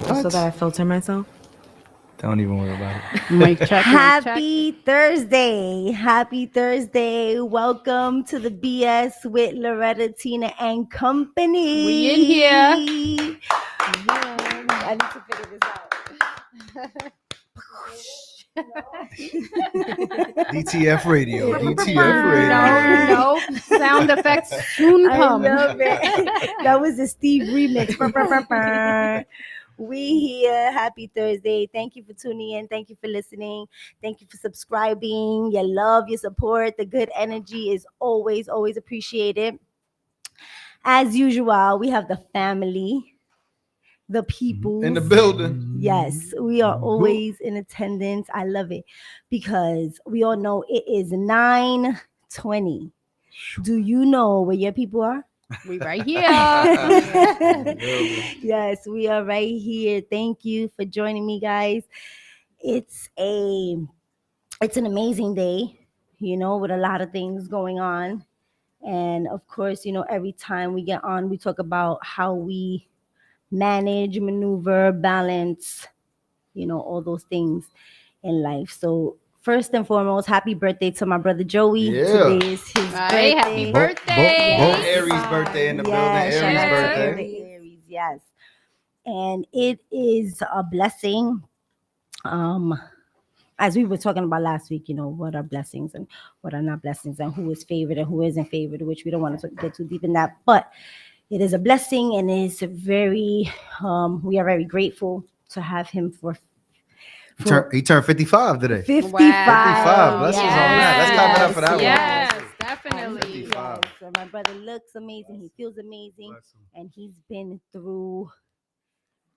So that I filter myself. Don't even worry about it. Mic check. Happy Thursday. Happy Thursday. Welcome to the BS with Loretta, Tina, and Company. We in here. I need to figure this out. DTF radio. DTF radio. No, sound effects soon come. I love it. That was the Steve remix. We here. Happy Thursday. Thank you for tuning in. Thank you for listening. Thank you for subscribing. Your love, your support, the good energy is always, always appreciated. As usual, we have the family, the people In the building. Yes, we are always in attendance. I love it because we all know it is 9:20. Do you know where your people are? We right here. Yes, we are right here. Thank you for joining me, guys. It's an amazing day, with a lot of things going on. And of course, every time we get on, we talk about how we manage, maneuver, balance, all those things in life. So first and foremost, happy birthday to my brother Joey. Yeah. Today is his birthday. Happy birthday. Both Aries birthday in the building. Yes, shout Aries out to birthday. every Aries, yes. And it is a blessing. As we were talking about last week, what are blessings and what are not blessings, and who is favored and who isn't favored, which we don't want to get too deep in that. But it is a blessing, and it's very, we are very grateful to have him for He turned 55 today. 55. Wow. Blessings on that. Let's clap it up for that one. Yes, definitely. 55. Yes, so my brother looks amazing. He feels amazing. And he's been through,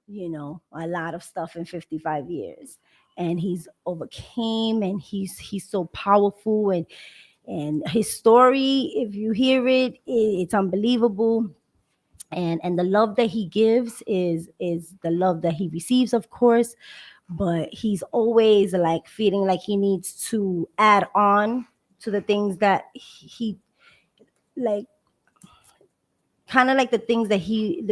a lot of stuff in 55 years. And he's overcame, and he's so powerful. And his story, if you hear it, it's unbelievable. And the love that he gives is the love that he receives, of course. But he's always like feeling like he needs to add on to the things that he like, kind of like the things that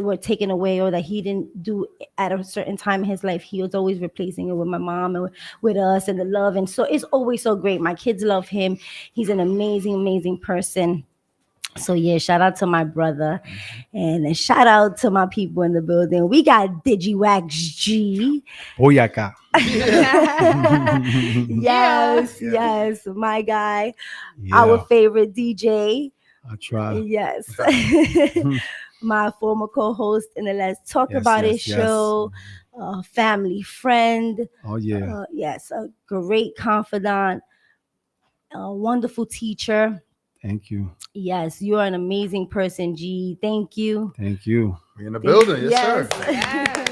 were taken away or that he didn't do at a certain time in his life. He was always replacing it with my mom and with us and the love. And so it's always so great. My kids love him. He's an amazing, amazing person. So yeah, shout out to my brother, and shout out to my people in the building. We got DigiWax G. Boyaka. Yes, my guy, our favorite DJ. I try. Yes, my former co-host in the Let's Talk About It show, family friend. Oh yeah. Yes, a great confidant, a wonderful teacher. Thank you. Yes, you are an amazing person, G. Thank you. Thank you. We in the building, yes, sir.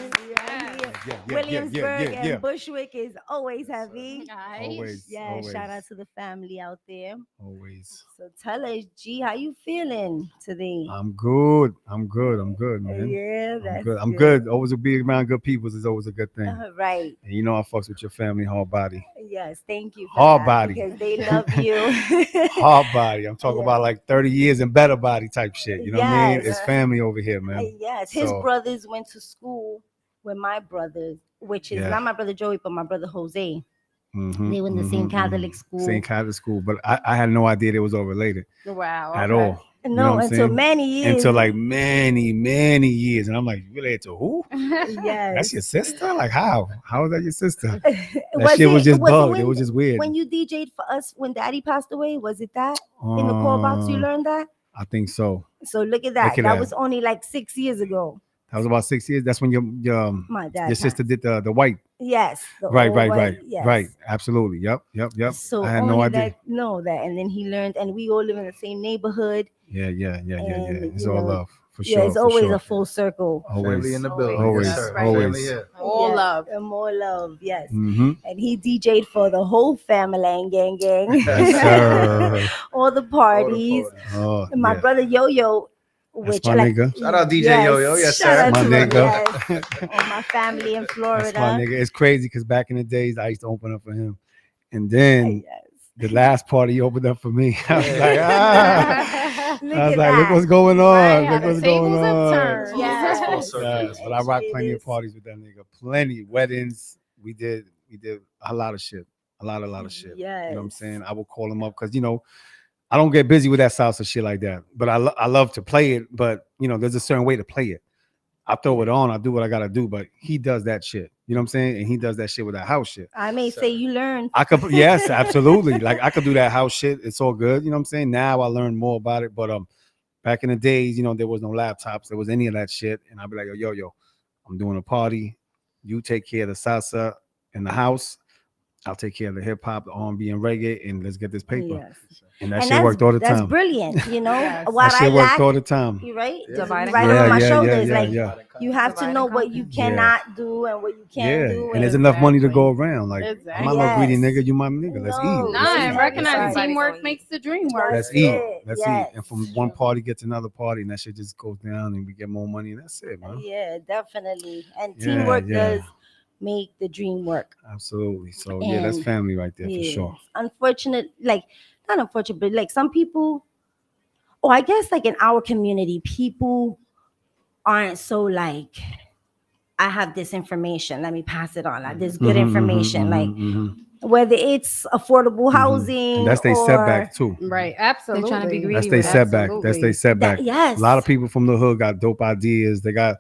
Williamsburg and Bushwick is always heavy. Nice. Always. Yeah, always. shout out to the family out there. Always. So tell us, G, how you feeling today? I'm good. I'm good, man. Yeah, that's I'm good. Always to be around good people is always a good thing. Right. And I fucks with your family, hard body. Yes, thank you. Hard body. Because they love you. Hard body. I'm talking about like 30 years and better body type shit. You know what I mean? It's family over here, man. Yes, his brothers went to school with my brothers, which is not my brother Joey, but my brother Jose. They were in the same Catholic school. Same Catholic school, but I had no idea they was all related. Wow. At all. No, until many years. Until like many years. And I'm like, you related to who? Yes. That's your sister? Like how? How is that your sister? That shit was just bugged. It was just weird. When you DJ'd for us when Daddy passed away, was it that? In the call box you learned that? I think so. So look at that. That was only like 6 years ago. That was about 6 years. That's when your sister did the white. Yes. Right. Yes. Right. Absolutely. Yep. So I had no idea. That. And then he learned, and we all live in the same neighborhood. Yeah. It's all love. For sure. it's for always sure. a full circle. Family in the building. Always, Yes, sir. always. Family here. All love. And more love, yes. Mm-hmm. And he DJ'd for the whole family, gang. Yes, sir. All the parties. Oh, And my yeah. brother Yo-Yo, That's which my nigga. Shout out DJ Yo-Yo. Yes, shout sir. out My to him, nigga. yes. All my family in Florida. That's my nigga. It's crazy because back in the days, I used to open up for him. And then Yes. the last party he opened up for me. I was like, ah. Look I was at like, look that. what's going on. Right, Look the what's going tables have on. turned. Yes. Full circle. Yes, but I rocked It plenty of is. parties with that nigga. Plenty. Weddings. We did a lot of shit. A lot of shit. You know what I'm Yes. saying? I would call him up because, I don't get busy with that salsa shit like that. But I love to play it. But, there's a certain way to play it. I throw it on. I do what I got to do. But he does that shit. You know what I'm saying? And he does that shit with that house shit. I may say you learned. I could, yes, absolutely. Like I could do that house shit. It's all good. You know what I'm saying? Now I learn more about it. But back in the days, there was no laptops. There was any of that shit. And I'd be like, yo, I'm doing a party. You take care of the salsa in the house. I'll take care of the hip hop, the R&B, and reggae, and let's get this paper. Yes. And that And shit worked all the That's time. brilliant. Yes. What That I shit worked lack, all the time. you right? Yeah. Just Divide and right conquer. on my Yeah, shoulders. yeah, Like yeah. you have Divide to know and what conquer. you cannot do and what you can Yeah, do. and there's enough money to Exactly. go around. Like I'm not no greedy Yes. nigga. You my nigga. Let's No. eat. Nah, Let's and eat. recognize Everybody teamwork gonna makes the dream work. Let's That's eat. it. Let's Yes. eat. And from one party gets another party, and that shit just goes down, and we get more money, and that's it, man. Yeah, definitely. And Yeah, teamwork yeah. does make the dream work. Absolutely. So yeah, that's And- family right there for Yes. sure. Unfortunate, like not unfortunate, but like some people, I guess like in our community, people aren't so like, I have this information, let me pass it on. Like this good Mhm, information, mhm, like mhm, mhm. whether it's affordable housing And that's their or setback too. Right, absolutely. trying to be greedy That's with their it. setback. That's their setback. yes. A lot of people from the hood got dope ideas. They got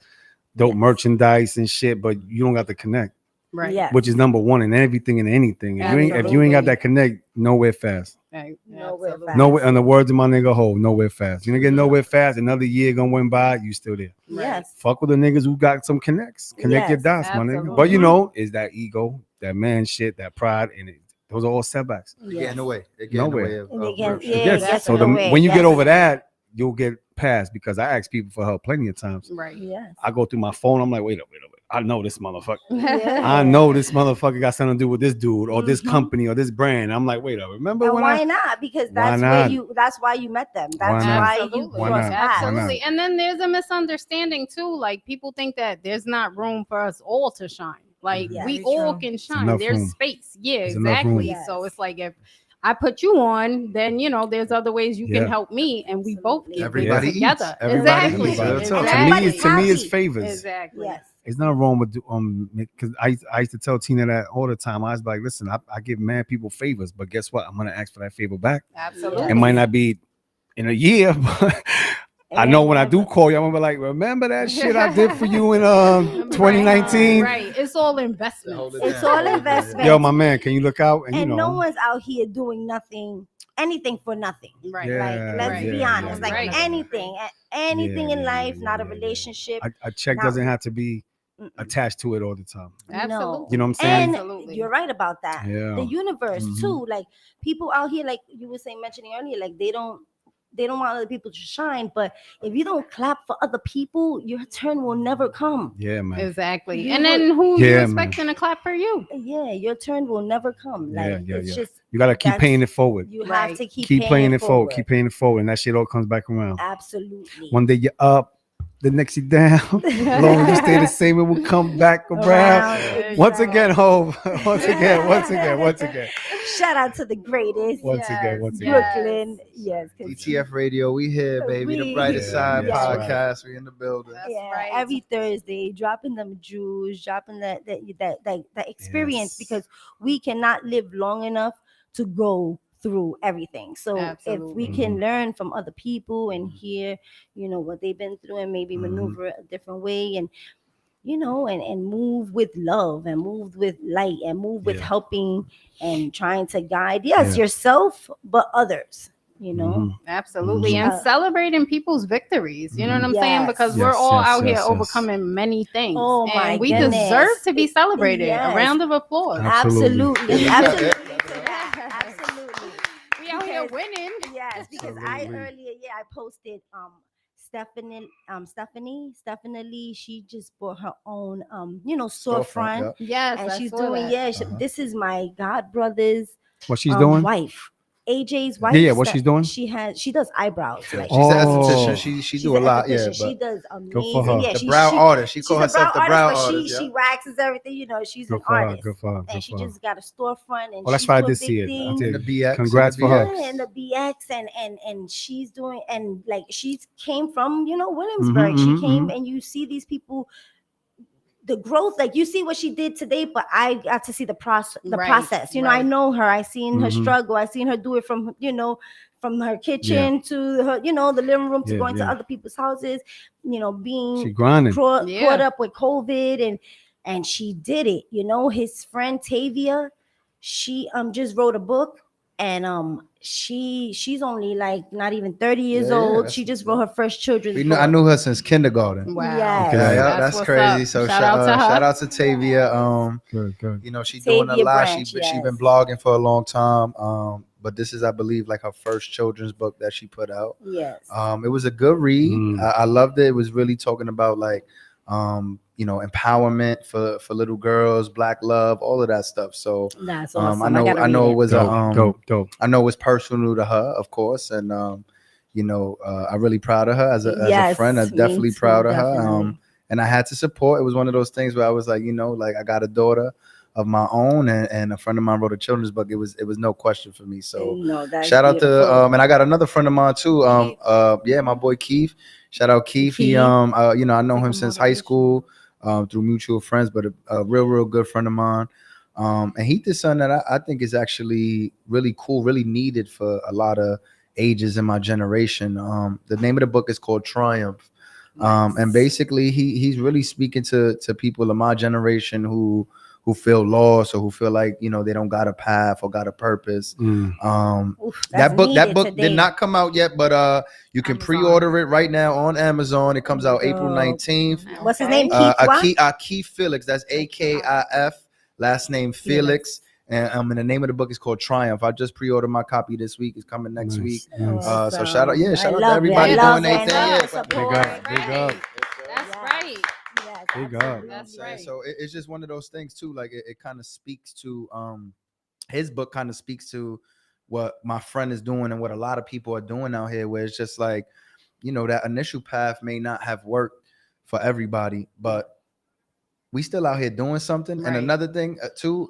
dope Yes. merchandise and shit, but you don't got the connect, Right. Yes. which is number one in everything and anything. If you ain't got that connect, nowhere fast. Right. Nowhere Absolutely. fast. Nowhere, in the words of my nigga Ho, nowhere fast. You don't get nowhere fast. Another year gonna went by, you still there. Yes. Fuck with the niggas who got some connects. Connect your Yes, dots, my nigga. absolutely. But is that ego, that man shit, that pride, and those are all setbacks. They get Yes. in the way. They get in the Nowhere. way of And they real get- shit. yeah, Yes. it gets So in the way, when you get over definitely. that, you'll get past because I ask people for help plenty of times. Right. Yes. I go through my phone. I'm like, wait up. I know this motherfucker. Yeah. I know this motherfucker got something to do with this dude or this Mhm. company or this brand. I'm like, wait up. Remember And when why not? Because Why that's not? that's why you met them. Why That's not? why you Absolutely. Why crossed not? paths. Why not? Absolutely. And then there's a misunderstanding too. Like people think that there's not room for us all to shine. Like Yeah, we very all true. can shine. enough There's room. space. Yeah, There's enough room. exactly. So Yes. it's like if I put you on, then there's other ways you Yeah. can help me, and we both Absolutely. get Everybody big together. eats. Everybody Exactly. eats. Real talk. To Everybody's me, happy. it's favors. Exactly. Yes. It's not wrong with because I used to tell Tina that all the time. I was like, listen, I give mad people favors, but guess what? I'm gonna ask for that favor back. Absolutely. It might not be in a year, but I know when I do call you, I'm gonna be like, remember that shit I did for you in 2019? Right. It's all investments. It's all investment. Yo, my man, can you look out? And no one's out here doing anything for nothing. Right. Yeah. Like, let's be yeah, honest. yeah, Like right. anything in Yeah, life, yeah, not a yeah. relationship. a check Now- doesn't have to be Mm-mm. attached to it all the time. Absolutely. You know what I'm saying? And Absolutely. you're right about that. Yeah. The universe Mhm. too. Like people out here, like you were saying, mentioning earlier, like they don't want other people to shine. But if you don't clap for other people, your turn will never come. Yeah, man. Exactly. You And would- then who you Yeah, expecting to clap for you? Yeah, your turn will never come. Like Yeah, it's yeah. just You gotta keep that's- paying it forward. You Right. have to keep Paying it forward. forward. Keep paying it forward, and that shit all comes back around. Absolutely. One day you're up, the next you're down. Long as you stay the same, it will come back around. Once again, Hove. Once again. Shout out to the greatest. Once again. Brooklyn. Yes. 'cause- DTF Radio, we here, baby. The We- Brighter Yeah, Side yeah, that's podcast. We in the building. That's yeah, right. every Thursday, dropping them jewels, dropping that experience, Yes. because we cannot live long enough to go through everything. So if we Absolutely. can learn from other people and hear, what they've been through and maybe Mhm. maneuver a different way and and move with love and move with light and move with Yeah. helping and trying to guide, yes, Yeah. yourself, but others, Mhm. Absolutely. Mhm. And celebrating people's victories. You know what I'm saying? Yes. Because we're Yes, all yes, out here yes, yes. overcoming many things. Oh, my and we goodness. deserve to be celebrated. Yes. A round of applause. Absolutely. Absolutely to that. Absolutely. We out here Because- winning. Yes, because Absolutely. I posted Stephanie Lee. She just bought her own Storefront, storefront, yeah. Yes, and I she's saw doing that. this is my god brother's What she's doing? wife, AJ's Yeah, wife. yeah. What she's doing? She does eyebrows. Yeah, Like she's an Oh. esthetician. She she's do a an lot, yeah. esthetician. She But does Good for amazing. her. Yeah, the brow artist. She she's call a herself the brow brow artist, but artist. she Yeah. waxes everything. You know, she's Good an for her. artist, Good for her. Good and she for her. just got a storefront, and Oh, that's she's why I doing did see big it. I things. did. And the BX. Congrats and the for her. BX. Yeah, and the BX, and she's doing, and like she came from Williamsburg. She came, and you see these people, the growth, like you see what she did today, but I got to see the process. I Right. know her. I seen her Mhm. struggle. I seen her do it from from her kitchen to her the living room to Yeah, going to yeah. other people's houses. Being She grinding. caught Yeah. up with COVID, and she did it. His friend Tavia, she just wrote a book, and she's only like not even 30 years Yeah, yeah, old. that's She what's just wrote her first children's book. I knew her since kindergarten. Wow. Yes. Okay. Yeah, yeah, That's that's what's crazy. up. So Shout out to her. shout out to Tavia. Good, good. She's doing a Tavia lot. Branch, She yes. been blogging for a long time. But this is, I believe, like her first children's book that she put out. Yes. It was a good read. Mm. I loved it. It was really talking about like empowerment for little girls, black love, all of that stuff. So That's awesome. I know gotta I know read it was Dope. I know it was personal to her, of course, and I'm really proud of her as a Yes, friend. I'm me definitely too, proud of her. definitely. And I had to support. It was one of those things where I was like, like I got a daughter of my own, and a friend of mine wrote a children's book. It was no question for me. So That's shout out to beautiful. and I got another friend of mine too. My boy Keith. Shout out Keith. He Keith. I know Take him a since high school through mutual friends, but a real good friend of mine. And he did something that I think is actually really cool, really needed for a lot of ages in my generation. The name of the book is called Triumph. And basically he's really speaking to people of my generation who feel lost or who feel like they don't got a path or got a purpose. Oof, that that's book needed did not come out yet, but you can Amazon. pre-order it right now on Amazon. It comes out April Dope. 19th. What's his Okay. name? Keith what? Keith Felix. That's AKIF. Last name Felix. And the name of the book is called Triumph. I just pre-ordered my copy this week. It's coming next week. Nice. So shout out I to love everybody it. I doing love their it. thing. I love Yeah, support. Big up. Right. That's Yes. right. Yes, Big up. absolutely. That's saying? right. So it's just one of those things too. Like it kind of speaks to his book kind of speaks to what my friend is doing and what a lot of people are doing out here, where it's just like, that initial path may not have worked for everybody, but we still out here doing something. Right. And another thing too,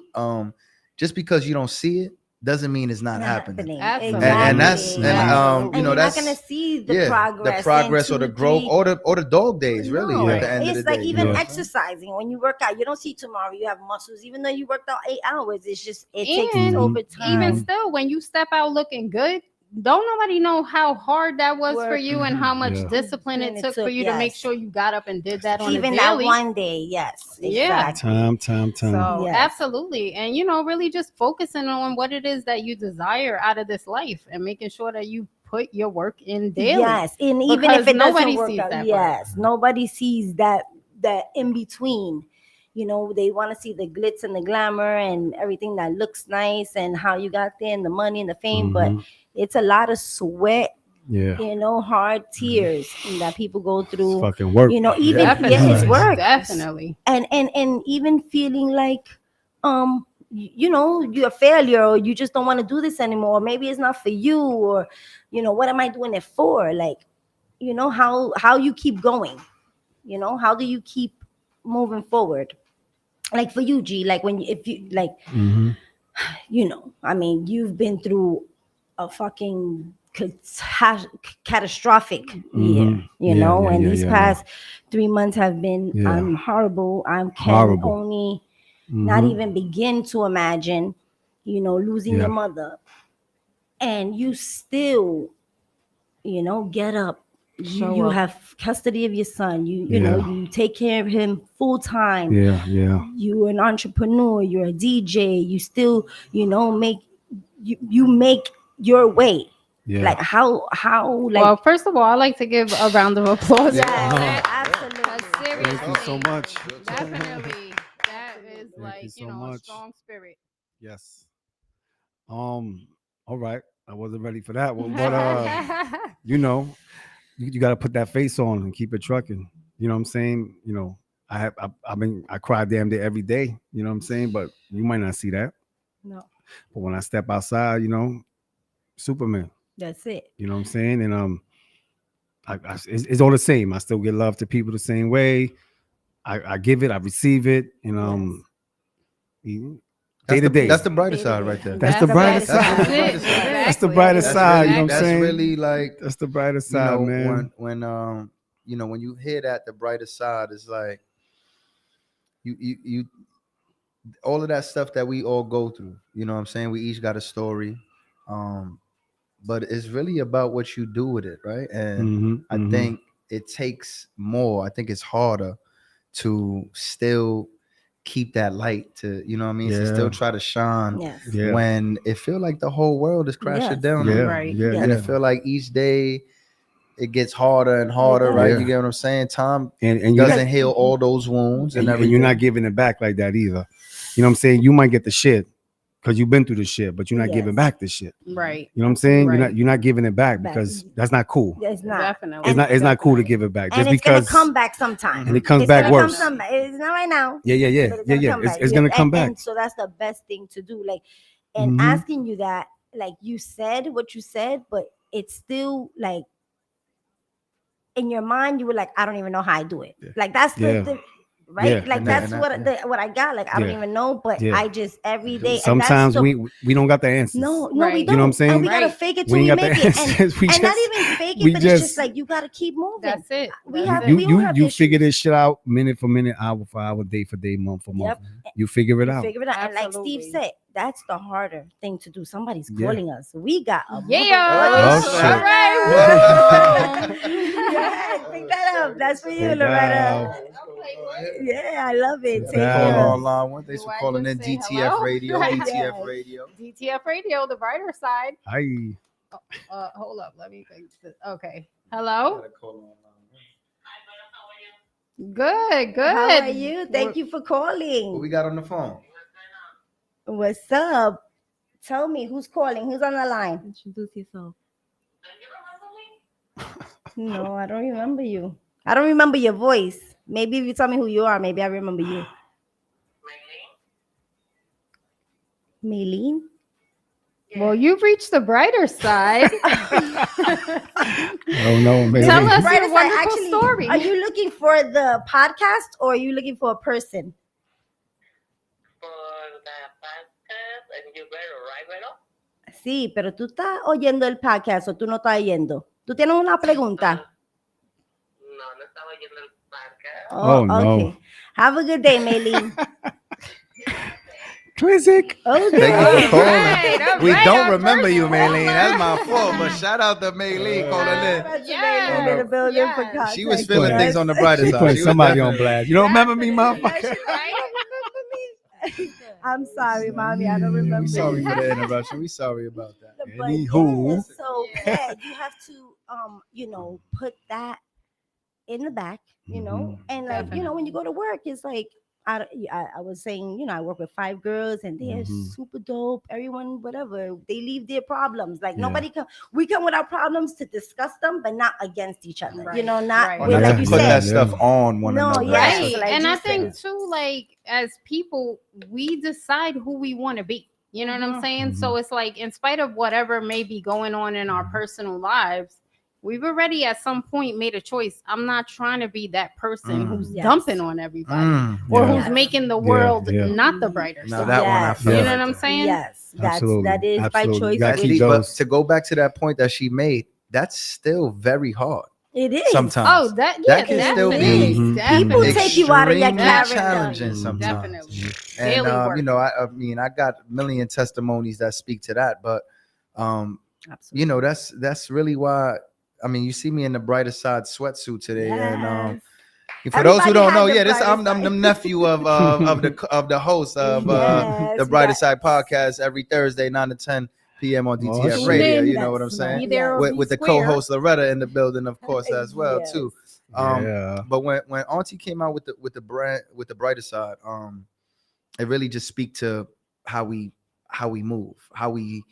just because you don't see it doesn't mean it's not happening. Absolutely. And that's Exactly. and you're that's not gonna see the progress, the progress in or the 2, growth 3 or the dog days, really. No, At the end of it's the like day, even you know? exercising. When you work out, you don't see tomorrow you have muscles, even though you worked out 8 hours. It's just it takes And over Even time. still, when you step out looking good, don't nobody know how hard that was for Work. you and how much Yeah. discipline it And it took for took, you to make yes. sure you got up and did that on Even a that daily. one day, yes, Yeah. exactly. Time. So Yes. absolutely. And really just focusing on what it is that you desire out of this life and making sure that you put your work in daily. Yes, and even Because if it nobody doesn't work sees out, that yes, nobody sees that in between. They want to see the glitz and the glamour and everything that looks nice and how you got there and the money and the fame, but it's a lot of sweat, Yeah. hard tears that people go through. Fucking work. Even Definitely. it's work, Definitely. and even feeling like you're a failure, or you just don't want to do this anymore. Maybe it's not for you, or what am I doing it for? Like, how you keep going. How do you keep moving forward? Like for you, G, like if you like, I mean, you've been through a fucking catastrophic year, and these past 3 months have been horrible. I can Horrible. only not even begin to imagine, losing your mother, and you still, get up. Show You up. have custody of your son. You take care of him full time. Yeah. You're an entrepreneur. You're a DJ. You still, make you make your way. Yeah. Like how like. Well, first of all, I like to give a round of applause. Yes, for that. absolutely. Seriously. Thank you so much. Definitely. That is Thank like, you so a much. strong spirit. Yes. All right. I wasn't ready for that one, but you got to put that face on and keep it trucking. You know what I'm saying? You know, I cry damn day every day. You know what I'm saying? But you might not see that. No, But when I step outside, you know, Superman. that's it. You know what I'm saying? And it's all the same. I still get love to people the same way. I give it, I receive it, and day to day. That's the brighter Day to side day. right there. That's the brighter That's side. really brighter side. That's the brighter That's side. really, You know what I'm that's saying? really like, That's the brighter you side, know, man. when you know, when you hear that the brighter side is like you all of that stuff that we all go through. You know what I'm saying? We each got a story. Um, but it's really about what you do with it, right? And I think it takes more. I think it's harder to still keep that light, to, you know what I mean, to still try to shine Yes. Yeah. when it feel like the whole world is crashing Yes. down on Yeah. you. Right. Yeah. And Yeah. it feel like each day it gets harder and harder, right? Yeah. You get what I'm saying? Time And you doesn't heal all those wounds and and everything. you're not giving it back like that either. You know what I'm saying? You might get the shit because you've been through the shit, but you're not giving Yes. back the shit. Right. You know what I'm saying? Right. You're not giving it back Back. because that's not cool. It's not. Definitely. It's not cool to give it back And just it's gonna because. come back sometime. And it comes It's back gonna worse. come some. It's not right now. Yeah. But it's gonna come back. It's gonna come back. And so that's the best thing to do. Like, and Mhm. asking you that, like you said what you said, but it's still like in your mind, you were like, I don't even know how I do it. Yeah. Like that's Yeah. the right. Yeah. Like And that's that- what I got. Like I don't Yeah. even know, but Yeah. I just every day. Sometimes and that's we don't got the answers. no, Right. we You don't. know what I'm saying? And we gotta Right. fake it We till ain't we got the make it. And, answers. We and not just- even fake we it, but it's just- just like you gotta keep moving. That's it. We That's have- it. we all have You figure issues. this shit out minute for minute, hour for hour, day for day, month for month. Yep. You figure it You out. figure it out. And like Steve Absolutely. said, that's the harder thing to do. Somebody's Yeah. calling us. We got a Yeah. Oh, shit. All right. Yeah, pick that up. That's for you, Pick Loretta. that Yeah, I love it. The Take that call out. care. online one. Thanks Do for I calling just in say DTF hello? Radio. Right. DTF Yes. Radio. DTF Radio, the brighter side. Aye. Hold up. Let me think. Okay. Hello. Good. Good. How are you? Thank you for What calling. we got on the phone? What's up? Tell me who's calling. Who's on the line? Introduce yourself. No, I don't remember you. I don't remember your voice. Maybe if you tell me who you are, maybe I remember you. Maylene? Well, you've reached the brighter side. Oh no, baby. Tell us Brighter your side, wonderful actually, story. Are you looking for the podcast or are you looking for a person? Sí, pero tú estás oyendo el podcast o tú no estás oyendo. ¿Tú tienes una pregunta? No estaba oyendo el podcast. Oh, no. Okay. Have a good day, Maylene. Classic. Okay. Thank you for calling. All We right, don't our remember first you, Maylene. That's caller. my fault. But shout out to Maylene calling in. That's Yes. Maylene in the building for Yes. contact. She was feeling Yes. things on the brighter She side. put She was somebody on definitely- blast. You don't remember me, motherfucker? Right? I'm sorry, mommy. I don't remember. We sorry you. for the interruption. We sorry about that. But Anywho. yeah, so Yeah. you have to put that in the back, and like when you go to work, it's like I was saying, I work with 5 girls and they're super dope. Everyone, whatever, they leave their problems. Like nobody we come with our problems to discuss them, but not against each other. Right. Not Right. Or with, not like to you put that said. stuff on one No, another. yes. Right. like And you I said. think too, like as people, we decide who we want to be. You know what I'm saying? So it's like, in spite of whatever may be going on in our personal lives, we've already at some point made a choice. I'm not trying to be that person who's Yes. dumping on everybody or Yeah. who's making the world Yeah. not the brighter Now side. that one I Yes. feel You Yeah. know like what I'm that. saying? Yes, Absolutely. that is by Absolutely. choice. You gotta That's keep deep, but those. to go back to that point that she made, that's still very hard. It is. Sometimes. Oh, that can still be definitely, People definitely. take you out of your Extremely character. challenging sometimes. Definitely. And Daily work. I mean, I got a million testimonies that speak to that, but Absolutely. that's really why. I mean, you see me in the brighter side sweatsuit today, and Yes. for those who Everybody don't has know, the yeah, this brighter I'm the side. nephew of the host of Yes, the Brighter yes. Side podcast every Thursday 9 to 10 p.m. on DTF shit. Radio. You That's know what I'm right. saying? Be there or With, be with the square. co-host Loretta in the building, of course, as well Yes. too. Yeah. But when Auntie came out with the brand with the brighter side, it really just speak to how we move, how we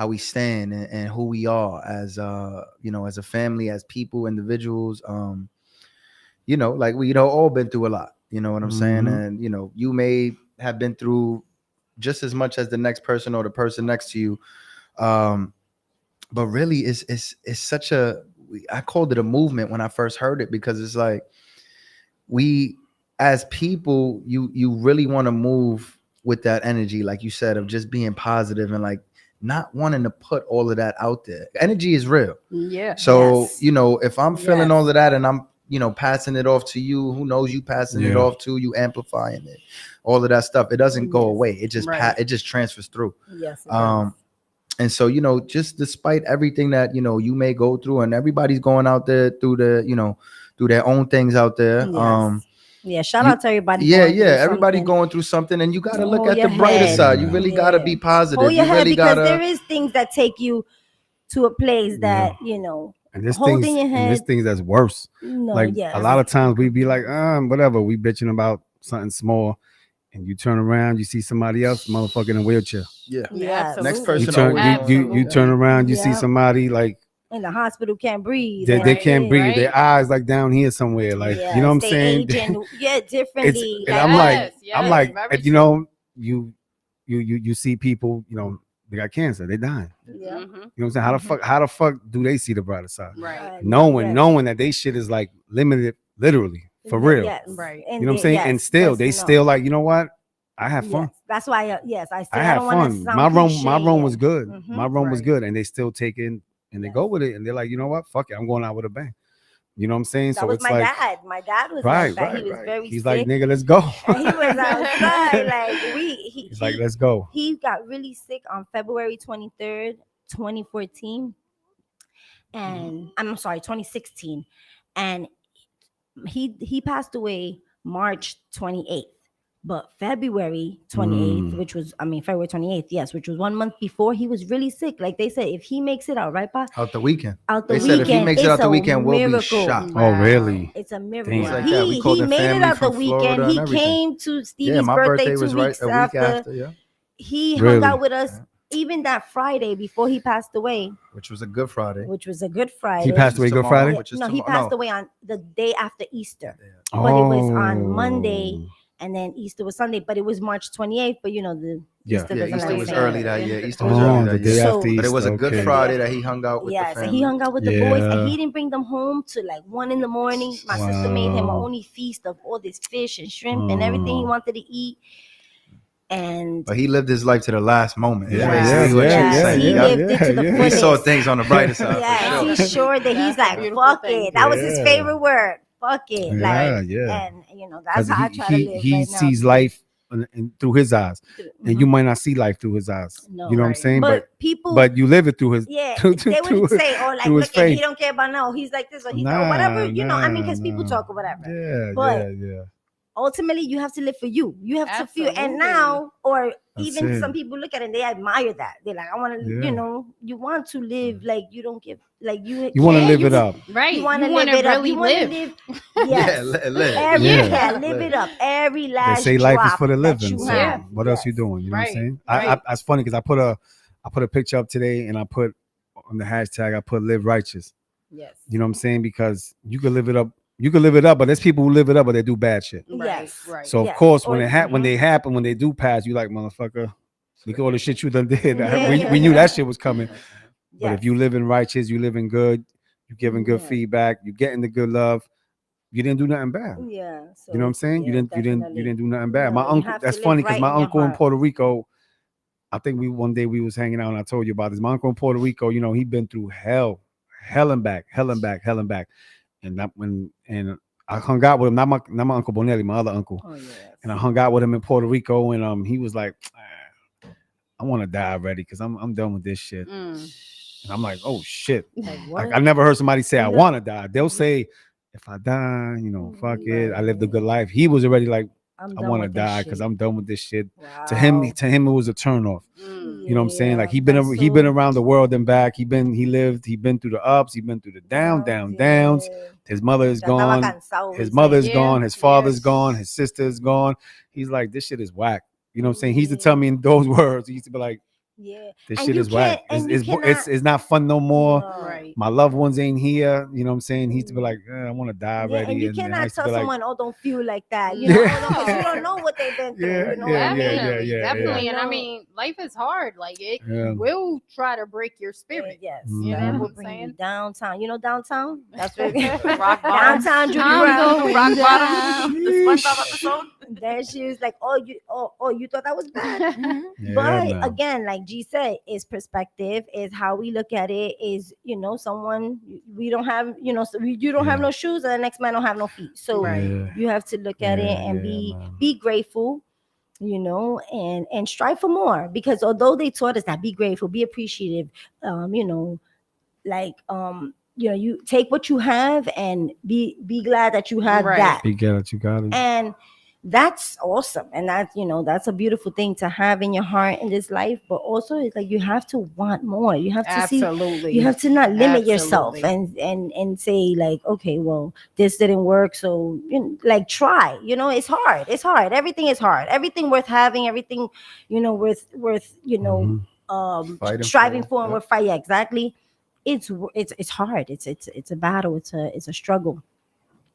we stand and who we are as as a family, as people, individuals. Like we all been through a lot. You know what I'm saying? Mhm. And you may have been through just as much as the next person or the person next to you. Um, but really, it's such a I called it a movement when I first heard it, because it's like we as people, you really want to move with that energy, like you said, of just being positive and like not wanting to put all of that out there. Energy is real. Yeah. So, Yes. if I'm feeling Yes. all of that and I'm, passing it off to you, who knows, you passing it Yeah. off to you, amplifying it, all of that stuff, it doesn't go Yes. away. It just Right. it just transfers through. Yes. It Um, and so, just despite everything that, you may go through, and everybody's going out there through through their own things out there. does. Yeah. Shout you- out to everybody. Yeah, going through everybody something. going through something, and you got to look Hold at the your brighter head. side. You Yeah. really got to Yeah. be positive. Hold your You head, really because got there to. is things that take you to a place that And there's holding things, your and there's head. things that's worse. No, Like yes. a lot of times we be like, whatever, we bitching about something small, and you turn around, you see somebody else, motherfucker in a wheelchair. Yeah. Yes. Next You person turn, always you turn around, you see Yeah. somebody like in the hospital can't breathe. they and can't breathe, right. their eyes like down here somewhere, like you know what I'm they saying? aging, It's differently. and like, I'm like, Yes, I'm like, very you true. know, you see people, they got cancer, they dying. yeah. Mhm. You know what I'm saying? How the fuck do they see the brighter side? Right. Knowing that they shit is like limited, literally, for real. Yes. Right. And You know what I'm saying? yes, And still, they yes, still like, you know what? I have fun. Yes. That's why. Yes, I say I I had don't want to fun. sound My cliche room was and- good. Mhm. My room was Right. good, and they still take in and they go with it, and they're like, you know what? Fuck it, I'm going out with a bang. You know what I'm saying? That So was it's my like, dad. My dad was right, like that. right, He was right. very He's sick. like, nigga, let's go. And he was outside. Like He's like, let's go. he got really sick on February 23rd, 2014. And I'm sorry, 2016. And he passed away March 28th. But February 28th, which was, February 28th, yes, which was 1 month before, he was really sick. Like they said, if he makes it out, right, Pa? Out the weekend. Out the They weekend, said if he makes it out the it's a weekend, we'll be miracle. shocked. Oh, really? It's a miracle. Damn. It's like that. We called He the made it family out the from weekend. Florida and He everything. came to Yeah, Stevie's my birthday birthday 2 was right weeks a week after. Yeah, He Really? hung out with us even that Friday before he passed away, which was a good Friday. which was a Good Friday. He passed away Good Tomorrow, Friday? which is No, he tomorrow. passed away on the day after Easter. Oh. But it was on Monday, and then Easter was Sunday, but it was March 28th. But the Yeah. Easter Yeah, doesn't Easter have was the early same- that year. Easter Oh, was early the that day year. So- after Easter. But it was a good okay. Friday that he hung out with the Yes, family. and he hung out with the boys, Yeah. and he didn't bring them home till like 1 in the morning. My sister made him an Wow. only feast of all this fish and shrimp and everything he Oh. wanted to eat. And But he lived his life to the last moment. Is Yeah, basically what yes, you're saying. he Yeah. lived it to the yeah. He fullest. saw things on the brighter side. Yes, for sure. he's sure that he's That's a like, beautiful fuck thing. it. That was his Yeah. favorite word. Fuck it. Yeah, Like, yeah. and that's 'Cause how I try to live he right now. sees life through his eyes, and you Mhm. might not see life through his eyes. No. You know what I'm Right. saying? But people, but you live it through his. yeah, through, they through, would say, oh, like, through his look, and he faith. don't care about no, he's like this or he's Nah, or whatever, because people nah. talk or whatever. Yeah, But yeah. ultimately, you have to live for you. You have to feel, and Absolutely. now, or That's even it. some people look at it and they admire that. They're like, I want to, Yeah. you want to live like you don't give, like you. You want to can't- live it up. Right. You want to wanna live it up. really You want to live. live. Yeah, Yes. live. Every, Yeah. live it up. Every They last say life is drop for the that living. you So have. what else you Yes. doing? You know what I'm Right, saying? right. That's funny because I put a picture up today and I put on the hashtag I put live righteous. Yes. You know what I'm saying? Because you could live it up. You could live it up, but there's people who live it up, but they do bad shit. Yes. Right. So of Yes. course, when Or- when they happen, when they do pass, you like motherfucker. Look at all the shit you done did. We knew that shit was coming. But if you live in righteous, you living good, you giving good Yeah. feedback, you getting the good love, you didn't do nothing bad. Yeah. So, You know what I'm saying? yeah, you didn't definitely. do nothing bad. No, My you uncle, have that's to funny live because right my in your uncle in heart. Puerto Rico, I think one day we was hanging out and I told you about this. My uncle in Puerto Rico, he been through hell and back. And I hung out with him, not my Uncle Bonelli, my other uncle. Oh, yes. And I hung out with him in Puerto Rico, and he was like, I want to die already because I'm done with this shit. Mm. And I'm like, oh shit. Like, Like what? I never heard somebody say I No. want to die. They'll say, if I die, fuck it. I lived a good life. He was already like, I'm I done want to with this die shit. because I'm done with this shit. Wow. To him, it was a turnoff. Mm. You know what I'm saying? Like he that's been around the world and back. He been through the ups. He been through the downs. His mother is gone. His mother's Yeah. gone. His father's Yes. gone. His sister's gone. He's like, this shit is whack. You know what I'm saying? He used to tell me in those words. He used to be like, Yeah. This And shit you is whack. can't- and you cannot- It's not fun no more. No. Right. My loved ones ain't here. You know what I'm saying? He used to be like, I want to die Yeah, already. and you I cannot used to tell be like, someone, "Oh, don't feel like that," you No. know, because you don't know what they've been through. Yeah, You know what I mean? Definitely, yeah, definitely. yeah. And I No. mean, life is hard. Like it Yeah. will try to break your spirit. Yes, Mhm. You that know will what I'm bring you saying? downtown. You know downtown? That's where Rock bottom. downtown Judy I'm Brown. going Rock bottom. down. The SpongeBob episode. There she was like, oh, you thought that was bad. Yeah, But man. again, like G said, is perspective, is how we look at it. Is someone we don't have, so you don't have Yeah. no shoes, and the next man don't have no feet. So Right. Yeah. you have to look at it Yeah, and yeah, man. be grateful, and strive for more. Because although they taught us that be grateful, be appreciative, like you take what you have and be glad that you have Right. that. Big girl that you got it. And that's awesome, and that's a beautiful thing to have in your heart in this life. But also it's like you have to want more. You have to see, Absolutely. you have to not limit yourself Absolutely. and say like, okay, well, this didn't work, so like try. It's hard. Everything is hard. Everything worth having, everything worth Mhm. Fighting striving for, for, and yeah. worth fighting. Exactly. It's hard. It's a battle. It's a struggle.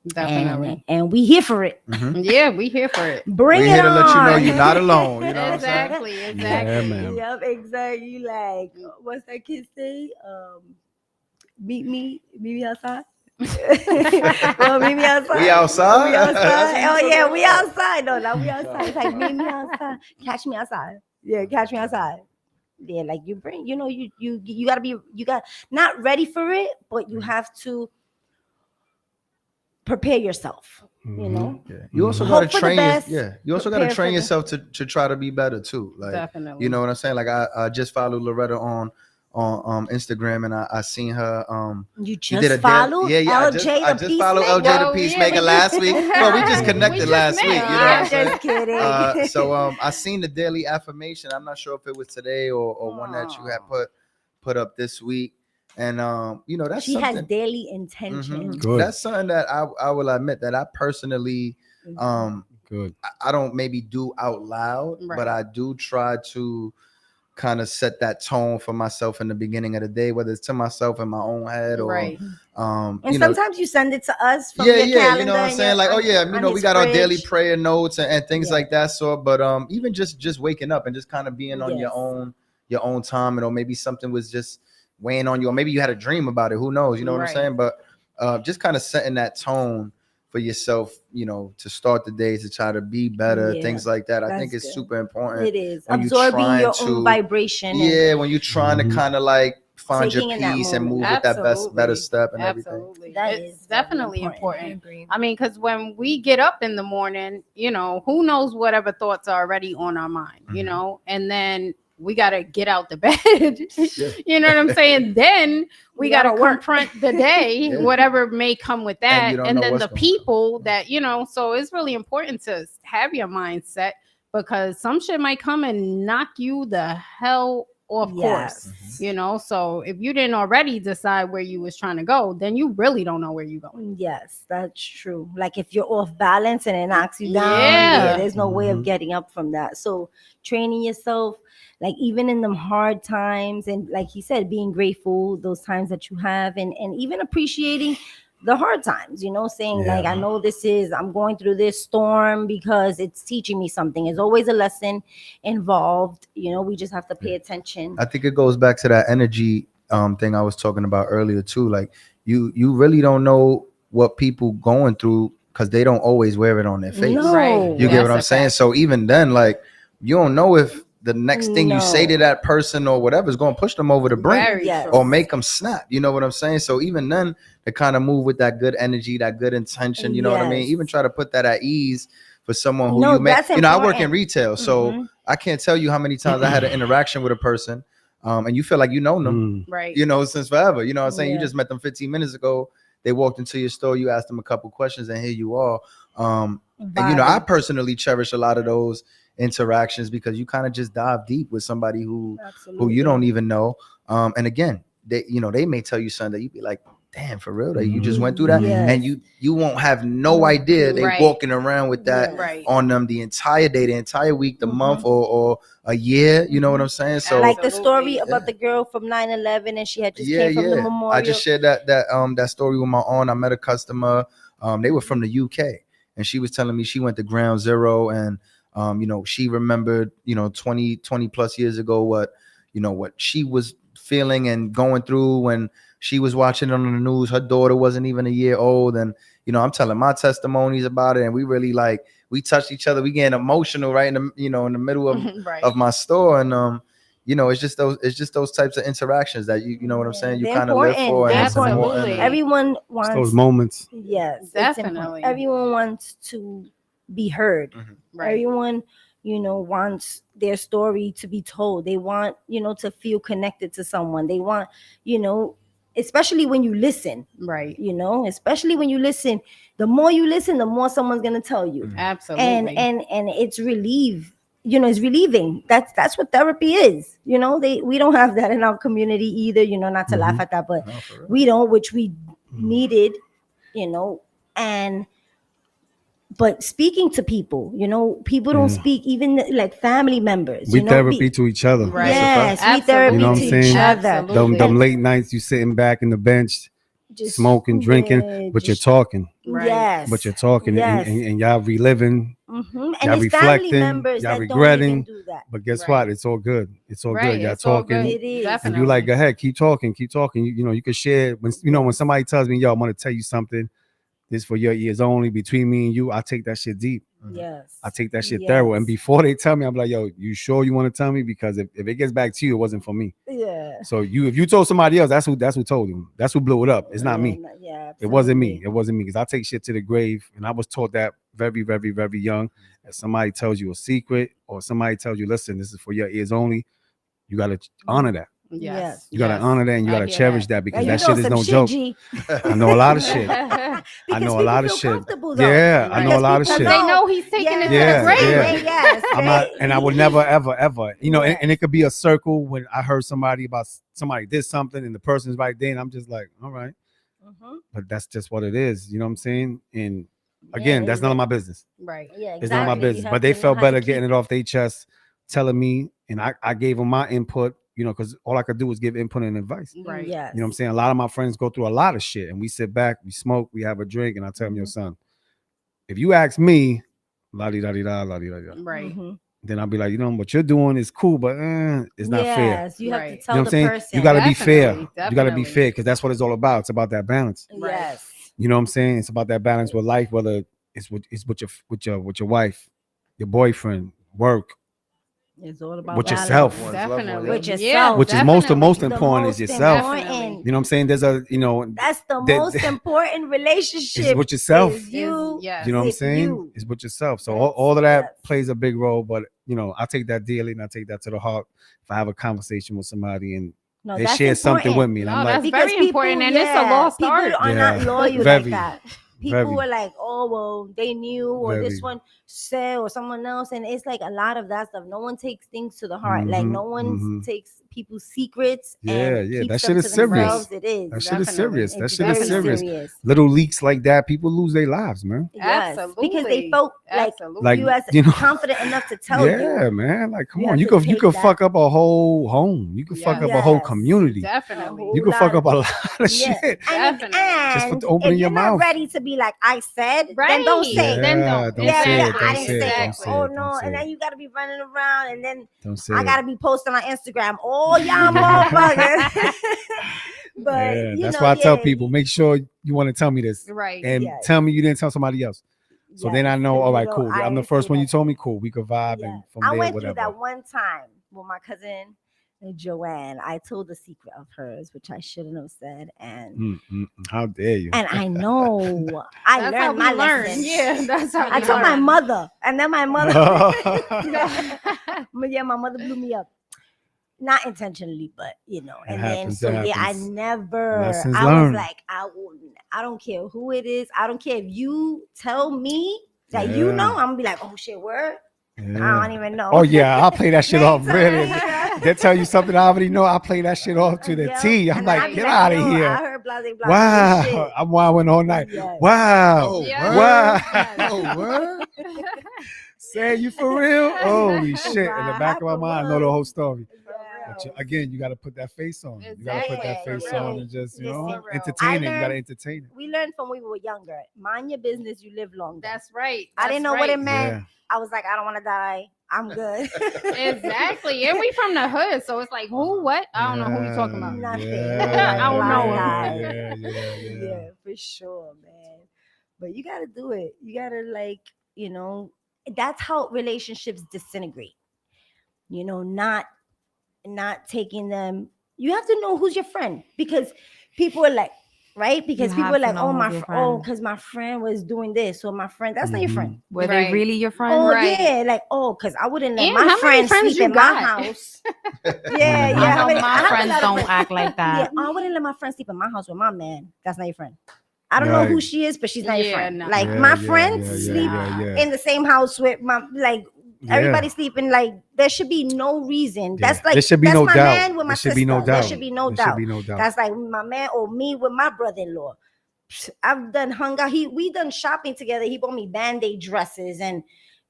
Definitely. And we here for it. Mhm. Yeah, we here for it. Bring We're it here to on. let you know you're not alone. You know what I'm saying? Exactly. Yeah, Exactly. man. Yep, exactly. Like, what's that kid say? Meet me outside. Well, meet me outside. We outside? We outside. That's Oh what you yeah, talking we about. outside. No, now we outside. It's like meet me outside. Catch me outside. Yeah, catch me outside. Yeah, like you bring. You gotta be. You got not ready for it, but you have to prepare yourself. Mhm. Yeah. You also Hope got to for the train. best, You also got to prepare train for the- yourself to try to be better too. Like Definitely. you know what I'm saying. Like I just followed Loretta on Instagram, and I seen her. You She did a just followed yeah. I LJ just the followed Peacemaker? LJ the Oh, yeah, Peacemaker we last just- week. Well, we just connected We just last met. week. You know what I'm I'm saying? just kidding. So I seen the daily affirmation. I'm not sure if it was today or one that you had put up this week. And that's she something. has daily intention. Mhm. Good. That's something that I will admit that I personally Good. I don't maybe do out loud, Right. but I do try to kind of set that tone for myself in the beginning of the day, whether it's to myself in my own head or Right. And you know, sometimes you send it to us from yeah, your calendar. you know what I'm and saying? your- Like, oh on- yeah, on we his got our daily fridge. prayer notes and things Yeah. like that sort. But even just waking up and just kind of being on Yes. your own time, or maybe something was just weighing on you, or maybe you had a dream about it. Who knows? You know what I'm Right. saying? But just kind of setting that tone for yourself, to start the day, to try to be better, Yeah, things like that. I think that's it's good. super important. It is when you absorbing trying your to- own vibration. and Yeah, when you're trying to Mhm. kind of like find your Taking in that peace and moment. move with that better Absolutely. step and everything. Absolutely. That It's is very definitely important. important. agree. I mean, because when we get up in the morning, who knows whatever thoughts are already on our mind, Mhm. and then we got to get out the bed. Yeah. You know what I'm saying? Then we We got to gotta work. confront the day, Yeah. whatever may come with And that. you don't And know then what's the gonna people that, so it's really important to have your mindset, because some shit might come and knock you the hell off course. Yes. So if you didn't already decide where you was trying to go, then you really don't know where you're going. Yes, that's true. Like if you're off balance and it knocks you down, Yeah. there's no way of Mhm. getting up from that. So training yourself, like even in them hard times, and like he said, being grateful those times that you have, and even appreciating the hard times, saying Yeah. like, I know I'm going through this storm because it's teaching me something. There's always a lesson involved. We just have to pay attention. I think it goes back to that energy thing I was talking about earlier too. Like you really don't know what people going through because they don't always wear it on their face. No. Right. You get what That's I'm a saying? fact. So even then, like you don't know if the next thing you say No. to that person or whatever is going to push them over the brink Very Yes. true. or make them snap. You know what I'm saying? So even then, to kind of move with that good energy, that good intention. You know what I mean? Yes. Even try to put that at ease for someone who No, you may. that's I work in important. retail, so Mhm. I can't tell you how many times I had an interaction with a person, and you feel like you know them. Mm. Right. Since forever. You know what I'm saying? You Yeah. just met them 15 minutes ago. They walked into your store, you asked them a couple questions, and here you are. And I Vibing. personally cherish a lot of those interactions because you kind of just dive deep with somebody who Absolutely. you don't even know. And again, they may tell you something that you'd be like, damn, for real, that you just went through that, Yes. and you won't have no idea they Right. walking around with that Right. on them the entire day, the entire week, the month, or a year. You know what I'm saying? So Like the story Absolutely. about the girl from 9/11, and she had just yeah, came from the yeah. memorial. I just shared that story with my aunt. I met a customer. They were from the UK, and she was telling me she went to Ground Zero, and she remembered 20 plus years ago what she was feeling and going through when she was watching it on the news. Her daughter wasn't even a year old, and I'm telling my testimonies about it, and we really we touched each other. We getting emotional right in the middle of Right. of my store, and it's just those types of interactions that you know what I'm saying, you They're kind of live important. for, and They're it's important. important. Absolutely. Everyone It's wants those moments. Yes, it's Definitely. important. Everyone wants to be heard. Right. Everyone, wants their story to be told. They want, to feel connected to someone. They want, especially when you listen. Right. Especially when you listen. The more you listen, the more someone's gonna tell you. Absolutely. And it's it's relieving. That's what therapy is. We don't have that in our community either, not to laugh at that, but No, for real. we don't, which we needed, and but speaking to people, people don't speak, even like family members. We therapy to each other. Right. Yes, we Absolutely. therapy You know what I'm to saying? each other. Absolutely. Them late nights you sitting back in the bench, Just- smoking, drinking, yeah, but you're just- talking. Right. Yes, But you're talking, Yes. and y'all reliving. And y'all it's family reflecting, members y'all that regretting. don't even do that. But guess Right. what? It's all good. It's all Right. good. Y'all It's all talking. good. It is. And Definitely. you like, go ahead, keep talking. You can share when somebody tells me, yo, I'm gonna tell you something. This for your ears only, between me and you. I take that shit deep. Yes, I take that shit Yes. thorough. And before they tell me, I'm like, yo, you sure you want to tell me? Because if it gets back to you, it wasn't for me. Yeah. So if you told somebody else, that's who told you. That's who blew it up. It's not me. Yeah, It wasn't me. absolutely. It wasn't me. Because I take shit to the grave. And I was taught that very, very, very young. If somebody tells you a secret or somebody tells you, listen, this is for your ears only, you gotta honor that. Yes. You gotta honor that, and you I gotta hear cherish that. that, because And that shit is some no joke. G. I know a lot of shit. Because I know a lot of people shit. feel comfortable, though. Yeah, I know a Because lot of people shit. They know he's taking it to Yeah, the grave. yeah. Yes, I'm not, and I would never, ever, ever, and it could be a circle when I heard somebody did something and the person's right there, and I'm just like, all right, but that's just what it is. You know what I'm saying? And again, that's none of my business. Right. Yeah, exactly. It's none of my You business. have But they to know felt how to better keep getting it off their chest, telling me, and I gave them my input, because all I could do was give input and advice. Right. Yes. You know what I'm saying? A lot of my friends go through a lot of shit, and we sit back, we smoke, we have a drink, and I tell them, yo, son, if you ask me, la-di-da-di-da, la-di-da-di-da, Right. then I'll be like, what you're doing is cool, but it's not fair. Yes, you have Right. to tell You know what I'm the saying? person. You got to be fair. Definitely, You got to be definitely. fair, because that's what it's all about. It's about that balance. Yes. You know what I'm saying? It's about that balance with life, whether it's with your wife, your boyfriend, work, It's all about with balance. yourself. Ones, Definitely. loved ones, With yeah. yourself. Which is most definitely. important is The most yourself. important. You know what I'm saying? There's That's the that- most important relationship. It's with yourself. Is you. Yes. You know what I'm with saying? you. It's with yourself. So That's- all of that yes. plays a big role. But I take that dearly, and I take that to the heart. If I have a conversation with somebody and No, they that's share something important. with me, and No, I'm that's like, very important, and it's a lost people art. are not Yeah, loyal very, like that. People very. were like, oh, well, they knew, or this Very. one said, or someone else. And it's like a lot of that stuff. No one takes things to the heart. Like, no one takes people's secrets. Yeah, and yeah, keeps that them shit is to serious. themselves. It is. That shit is Definitely. serious. That It's shit is very serious. Little leaks like that, people lose their lives, man. Yes, Absolutely. because they felt like Absolutely. Like, you as you know- confident enough to tell you. Yeah, man. Like, come You on. have You to could take that. fuck up a whole home. You could fuck up a whole Yes. community. Definitely. You could fuck up a lot of Yeah. shit. And, Definitely. Just and for opening if your you're not mouth. ready to be like I said, then Right. don't say it. Then Yeah, don't. don't Yeah, say yeah, it. I Don't didn't say it. say Don't it. say Oh it. no, Don't say and then it. you gotta be running around, and then Don't say I it. gotta be posting on Instagram. Oh, y'all motherfuckers. But Yeah, you that's know, why I tell yeah, people, make sure you want to tell me this. Right. And Yes. tell me you didn't tell somebody else. So then I yes, know, and all right, know, cool. I I'm the didn't first say one you that. told me, cool. We could vibe, Yeah. and from I there, went whatever. through that one time with my cousin Joanne. I told the secret of hers, which I shouldn't have said, and How dare you? and I know I That's how learned we my learn. lesson. Yeah, that's how I we told my learn. mother, and then my mother, It yeah, my mother blew me up. Not intentionally, but and then happens, so it yeah, I happens. never. Lessons I learned. was like, I don't care who it is. I don't care if you tell me that you Yeah. know. I'm gonna be like, oh shit, word. I Yeah. don't even know. Oh yeah, I'll play that shit off. Next Really, time. they tell you something I already know. I'll play that shit off to the Yeah. T. I'm And then I'd like, be get out of yo, I here. heard blase, blase. Wow. Shit. I'm wilding all night. Yes. Wow. Oh, Yeah. Wow. Oh, what? Say you for real? Holy shit. In the Right, back of my have mind, I fun. know the whole story. Yeah. But again, you got to put that face on. You got to put that Exactly. face For on real. and just, Listen, entertain I it. You got to learned- entertain it. We learned from when we were younger. Mind your business, you live longer. That's right. I didn't know That's what it right. meant. Yeah. I was like, I don't want to die. I'm good. Exactly. And we from the hood, so it's like, who, what? I don't know who you talking about. Nothing. Yeah, I don't know. Yeah. For sure, man. But you got to do it. You got to that's how relationships disintegrate. Not taking them. You have to know who's your friend, because people are like, right? Because You people have are to like, know oh, who's your friend. because my friend was doing this, or my friend. That's not your friend. Were Right. they really your friend? Oh Right. yeah, like because I wouldn't let And my how many friend friends sleep you in my got? house. Mhm. Yeah. I how know many- I my have a friends lot of don't friends. act like that. Yeah, I wouldn't let my friend sleep in my house with my man. That's not your friend. I don't know who Right. she is, but she's not your Yeah, friend. no. Like Yeah, my yeah, friends yeah, sleep yeah. in the same house with my everybody sleeping. Like there should be no reason. Yeah. That's like There should be that's no my doubt. man with my There should sister. be no There doubt. should be no There doubt. should be no doubt. That's like my man or me with my brother-in-law. I've done hung out. We done shopping together. He bought me Band-Aid dresses, and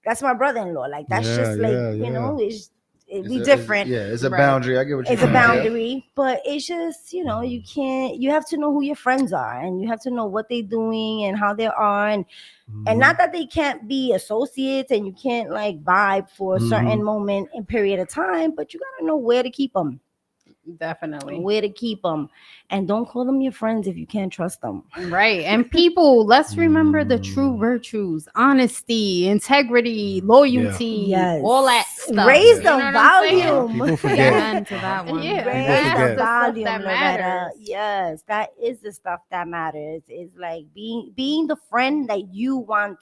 that's my brother-in-law. Like that's Yeah, just like yeah, yeah. we different. It's a Right. boundary. I get what you're It's a saying. Yeah. boundary, but it's just you have to know who your friends are, and you have to know what they're doing and how they are, and not that they can't be associates and you can't like vibe for a certain moment and period of time, but you gotta know where to keep them. Definitely. Where to keep them, and don't call them your friends if you can't trust them. Right. And people, let's remember the true virtues: honesty, integrity, loyalty, Yes. all that stuff. Raise You the know what I'm saying? volume. People forget. Amen to that one. Yeah. People Raise forget. the That's the stuff volume, that Loretta. matters. Yes, that is the stuff that matters. Is like being the friend that you want.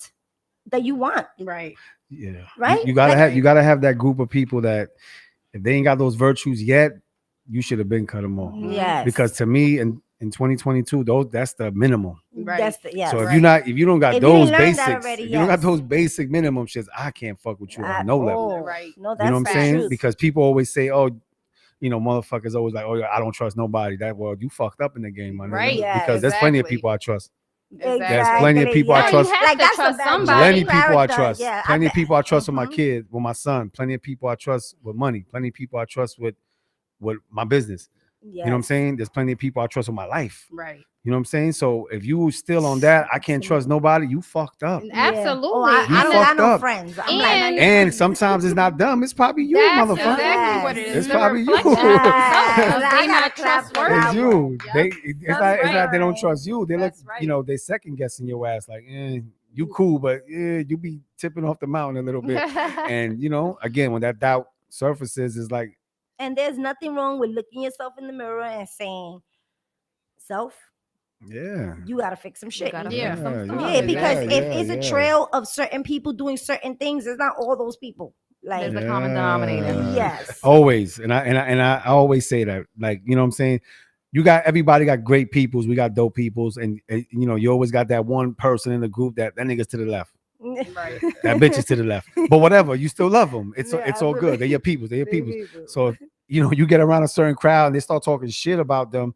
Right. Yeah. Right? You gotta Like- have that group of people that if they ain't got those virtues yet, you should have been cut them off. Yes. Because to me, in 2022, that's the minimum. Right. That's the yes. So if Right. if you don't got If you those ain't learned that basics, already, if you don't got yes. those basic minimum shits, I can't fuck with you on no level. Right. No, that's You know what I'm the saying? truth. Because people always say, oh, motherfuckers always like, oh, yeah, I don't trust nobody. You fucked up in the game, my nigga. Right, yes, Because there's plenty of exactly. people I trust. Exactly. There's plenty of people I Yeah, trust. you have to that's trust a bad somebody. Plenty of people I character. trust. Yeah, Plenty of people I trust with my Mhm. kid, with my son. Plenty of people I trust with money. Plenty of people I trust with my business. You know what I'm Yes. saying? There's plenty of people I trust with my life. Right. You know what I'm saying? So if you still on that, I can't trust nobody. You fucked up. Yeah. Absolutely. Oh, I You don't got fucked no up. friends. I'm And- like, And sometimes it's not them. It's probably you, That's motherfucker. exactly what it is. It's The probably you. reflection of Yes. themselves. I They gotta not clap for trustworthy. that It's one. you. Yep. It's That's not right. they don't trust you. They look, That's right. they second guessing your ass. Like, you cool, but you be tipping off the mountain a little bit. And again, when that doubt surfaces, is like, and there's nothing wrong with looking yourself in the mirror and saying, "Self, yeah. you gotta fix some shit." gotta Yeah. fix some stuff. Yeah, because yeah, if it's a trail of certain people doing certain things, it's not all those people. Like, There's a common denominator. yes, Always. And I always say that. Like, you know what I'm saying? Everybody got great peoples. We got dope peoples. And you always got that one person in the group that nigga's to the left. Right. That bitch is to the left. But whatever, you still love them. It's Yeah, all I good. really- They're your peoples. They're your peoples. So if you get around a certain crowd and they start talking shit about them,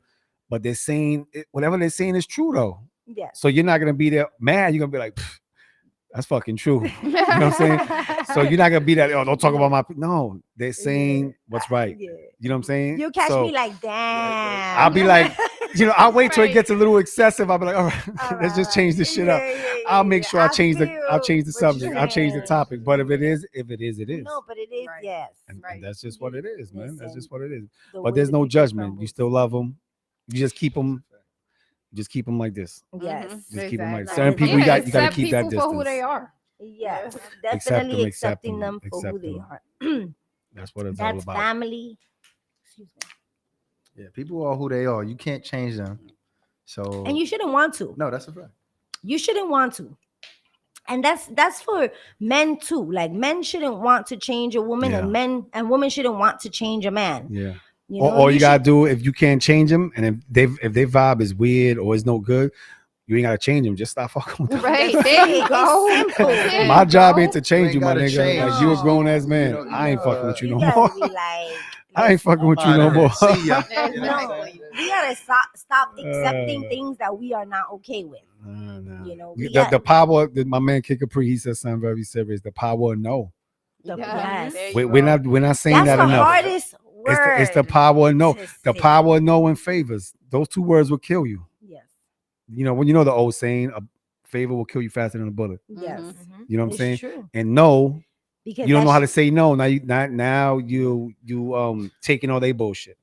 but they're saying whatever they're saying is true though. yes. So you're not gonna be there mad. You're gonna be like, that's fucking true. You know what I'm saying? So you're not gonna be that. Oh, don't talk about my. No, they're saying what's right. Yeah. You know what I'm saying? You catch So me like, damn. I'll be like, I'll wait till it Right. gets a little excessive. I'll be like, all right, let's just change this shit up. I'll make sure I'll change the subject. I'll change the topic. But if it is, it is. No, but it is, Right. yes. And Right. that's just what it is, man. That's Listen, just what it is. The But way there's the no cookie judgment. You crumbles. still love them. You just keep them. Just keep them like this. Yes. Just keep them like Exactly. certain people. Yeah, you gotta accept keep that people for who distance. they are. Yes. Accept Definitely them, accepting them for who accept they them. are. That's what it's all That's about. family. Excuse me. Yeah, people are who they are. You can't change them. So And you shouldn't want to. no, that's a fact. You shouldn't want to. And that's for men too. Like men shouldn't want to change a woman, Yeah. and women shouldn't want to change a man. Yeah. You know, All you gotta should- do, if you can't change them, and if their vibe is weird or is no good, you ain't gotta change them. Just stop fucking with them. Right. That's There it. you It's go. simple. There My you job go. ain't to change You you, ain't my gotta nigga. change. Like, you a grown ass man. You know, I ain't fucking with you no gotta more. be like, I ain't fucking with you no Alright, more. See ya. Exactly. You know what I'm saying? we gotta stop accepting things that we are not okay with. No. You know, The power. My man Kid Capri, he said something very serious. The power of no. Yes. there you We're go. not saying That's that the enough. hardest word. It's the power of no. to The say. power of no and favors. Those two words will kill you. Yes. You know, when you know the old saying, a favor will kill you faster than a bullet. Yes. You know what I'm It's saying? true. And no, Because you don't know how to that's- say no. Now you taking all they bullshit.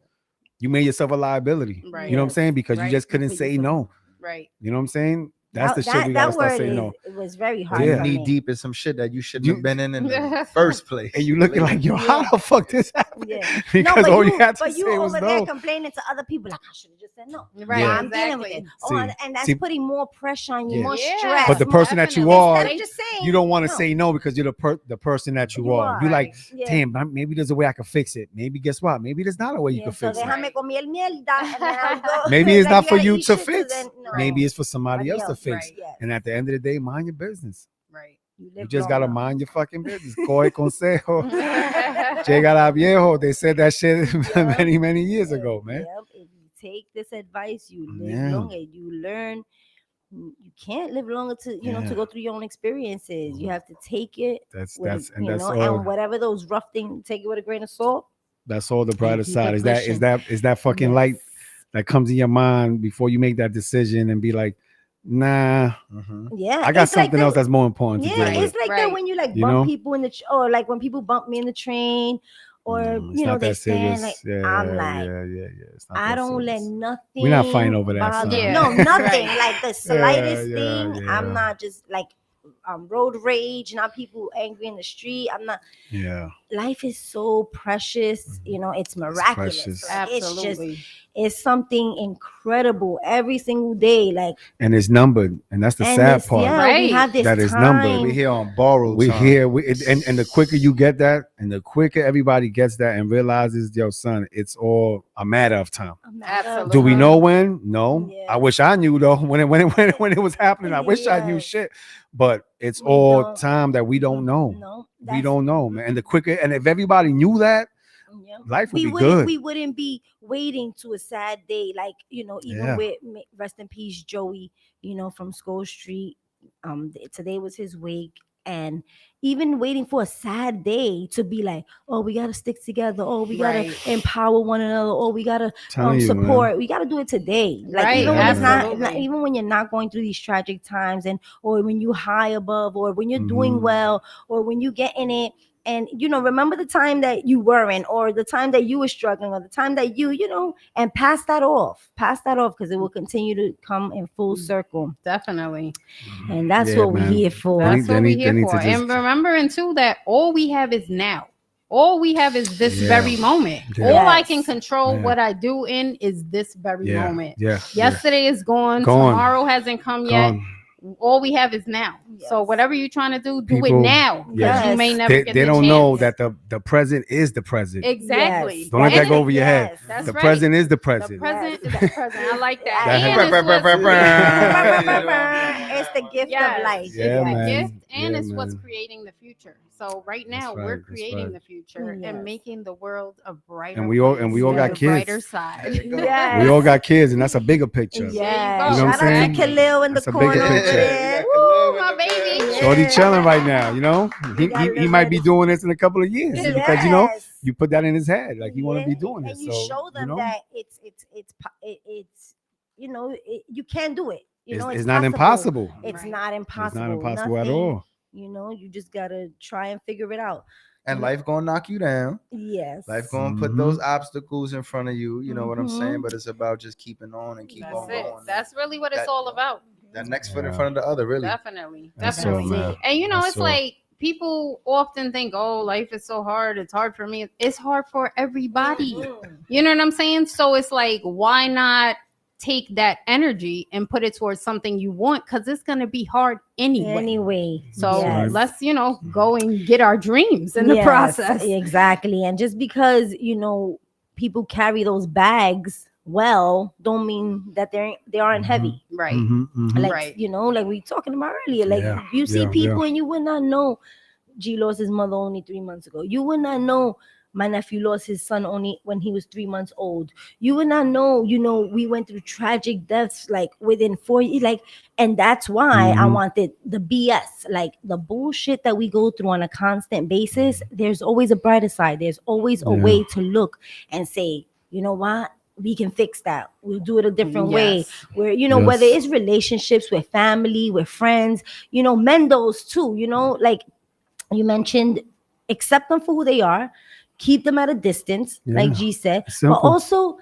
You made yourself a liability. Right. You know what I'm saying? Because you Right. just couldn't put say yourself- no. Right. You know what I'm saying? That's the shit we that gotta start word saying is, no. it was very Or hard you for knee me. deep in some shit that you shouldn't You- have been in the first place. And you looking like, yo, how Yeah. the fuck this happened? Yeah. Because but all you, you had to but you say was over there no. complaining to other people like I should have just said no. Right. Yeah. I'm dealing with it. Exactly. And that's See- putting more pressure on you, Yeah. more Yeah. stress. But the more- person that you Definitely. are, instead of just saying you don't want to no. say no because you're the person that you are. You like, Yeah. damn, maybe there's a way I can fix it. Maybe guess what? Maybe there's not a way you Yeah, can so fix it. déjame comer mierda, and then I'll go. Maybe it's Like, not for gotta you eat to shit fix. then- no. Maybe it's for somebody else to fix. Right. Yes. And at the end of the day, mind your business. Right. You You live just long gotta enough. mind your fucking business. Coge consejo. Llega viejo. They said that shit many years ago, man. Yep. If you take this advice, you live Yeah. longer. You learn. You can't live longer to to Yeah. go through your own experiences. You have to take it. That's with that's all. all. And whatever those rough things, take it with a grain of salt. That's all the brighter keep side. it pushing. Is that fucking light Yes. that comes in your mind before you make that decision and be like, nah, Yeah, I got it's like something else that's more important to Yeah, deal it's with. like that Right. when you like You bump know? people in the or like when people bump me in the train, or No, it's not they that stand serious. like Yeah, I'm like yeah. It's not I that don't let serious. nothing. We're not fighting over that, bother- son. Yeah. No, nothing. Right. Like the slightest yeah, thing. yeah. I'm not just like road rage. Not people angry in the street. I'm not. Yeah, Life is so precious. It's miraculous. precious. Like, Absolutely. it's something incredible every single day. Like and it's numbered, and that's the and sad this, part. yeah, we Right. have this That is time. numbered. We here on borrowed We time. here, and the quicker you get that, and the quicker everybody gets that and realizes, yo, son, it's all a matter of time. Absolutely. Do we know when? No. Yes. I wish I knew though. When it was happening, I wish I knew Yes. shit. But it's We all don't- time that we don't know. No, We don't know, man. And the quicker, and if everybody knew that, Yeah. life would be wouldn't good. we wouldn't be waiting to a sad day like even Yeah. with rest in peace Joey from Skull Street. Today was his wake, and even waiting for a sad day to be like, oh, we gotta stick together, oh, we gotta Right. empower one another, oh, we gotta Telling you, support, we gotta do it today. Like Right, even when it's absolutely. not even when you're not going through these tragic times, and or when you high above, or when you're doing Mhm. well, or when you get in it. And remember the time that you weren't, or the time that you were struggling, or the time that and pass that off, because it will continue to come in full circle. Definitely. And that's Yeah, what we're man. here for. They That's need- what they we're need- here they need for. to just- And remembering too that all we have is now. All we have is this Yeah. very moment. Yeah. All I Yes. can control Yeah. what I do in is this very Yeah, moment. yeah. Yesterday is gone. Gone. Tomorrow hasn't come yeah. yet. All we have is now. So Yes. whatever you're trying to do People- it now. Because Yes. you may never They, get they the don't chance. know that the present is the present. Exactly. Yes. Don't let that And go over your head. Yes. That's The right. present is the The present. present Yes. is the present. I like that. That And It's the gift Yes. of life. It's Yeah, the man. gift, and Yeah, it's what's man. creating the future. So right now That's right, we're that's creating right. the future Yes. and making the world a brighter. And we all place got with a kids. brighter side. Yes. We all got kids, and that's a bigger picture. There you Yeah. go. You know what I'm Shout out saying? to Khalil in That's the a bigger corner over picture. there. Woo, my baby. Yeah. Shorty chilling right now, you know. We got He little might be buddies. doing this in a couple of years because Yes. you put that in his head, like you want to be Yeah. doing and this. you So show them that it's you can do it. it's not impossible. It's Right. not It's impossible. not impossible at Nothing, all. You just gotta try and figure it out. And life gonna knock you down. Yes. Life gonna put Mhm. those obstacles in front of you. You know what I'm saying? Mhm. But it's about just keeping on and keep That's on it. going. That's really what it's That- all about. That next foot in Yeah. front of the other, really. Definitely. That's Definitely. all, man. And That's it's all. like people often think, oh, life is so hard. It's hard for me. It's hard for everybody. Mhm. You know what I'm saying? So it's like, why not take that energy and put it towards something you want? Because it's going to be hard anyway. So yes. let's, go and get our dreams in the Yes, process. Exactly. And just because, people carry those bags well, don't mean that they aren't heavy. Right. Mhm, mhm. Like, Right. like we talking about earlier. Like Yeah, you see yeah, people and you would not know G lost his mother only 3 months ago. You would not know My nephew lost his son only when he was 3 months old. You would not know, we went through tragic deaths like within 4 years. Like, and that's why I wanted the BS, like the bullshit that we go through on a constant basis. There's always a brighter side. There's always a way to look and say, you know what? We can fix that. We'll do it a different way. Yes. Where, whether it's relationships with family, with friends, mend those too, like you mentioned, accept them for who they are, keep them at a distance, like G said, but also,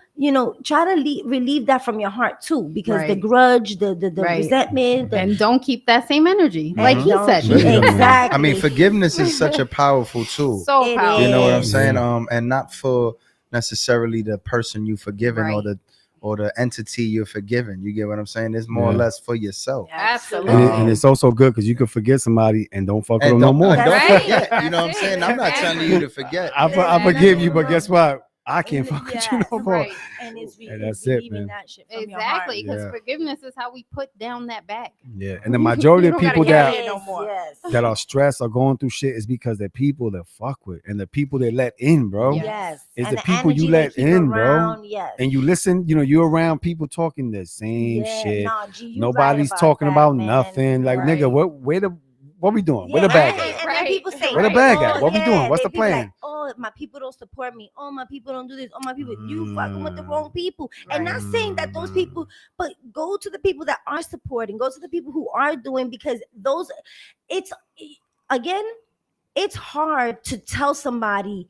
try to relieve that from your heart too, because the Right. grudge, the Right. resentment, And don't keep that same energy, like he don't said. keep- exactly. I mean, forgiveness is such a powerful tool. So It powerful. You know what I'm is. saying? And not for necessarily the person you forgiven Right. or the entity you're forgiving. You get what I'm saying? It's more or Yeah. less for yourself. Absolutely. And it's also good because you can forget somebody and don't fuck with And them no don't, more. and don't Right. forget. You know what I'm That's saying? it. I'm not Exactly. telling you to forget. I forgive you, but guess what? I can't fuck with you Yes. no more. Right. And it's, And it's that's it, relieving man. that shit from your heart. Exactly, because Yeah. forgiveness is how we put down that bag. Yeah, and the majority You of don't gotta people carry that it no more. Yes. that are stressed or going through shit is because they're people that fuck with and the people they let in, bro. Yeah. Yes. It's And the people you energy they let keep in, bro. around, yes. And you listen, you're around people talking the same shit. Nah, G, you Nobody's right talking that, about man. nothing. Like, Right. nigga, what we doing? Where Yeah, the bag and, at? and then Right. people say, Where the bag at? oh, What we doing? yeah, What's the they people plan? like, oh, my people don't support me. Oh, my people don't do this. Oh, my people, you fucking with the wrong people. And not saying that those people, but go to the people that are supporting. Go to the people who are doing, because those, it's again, it's hard to tell somebody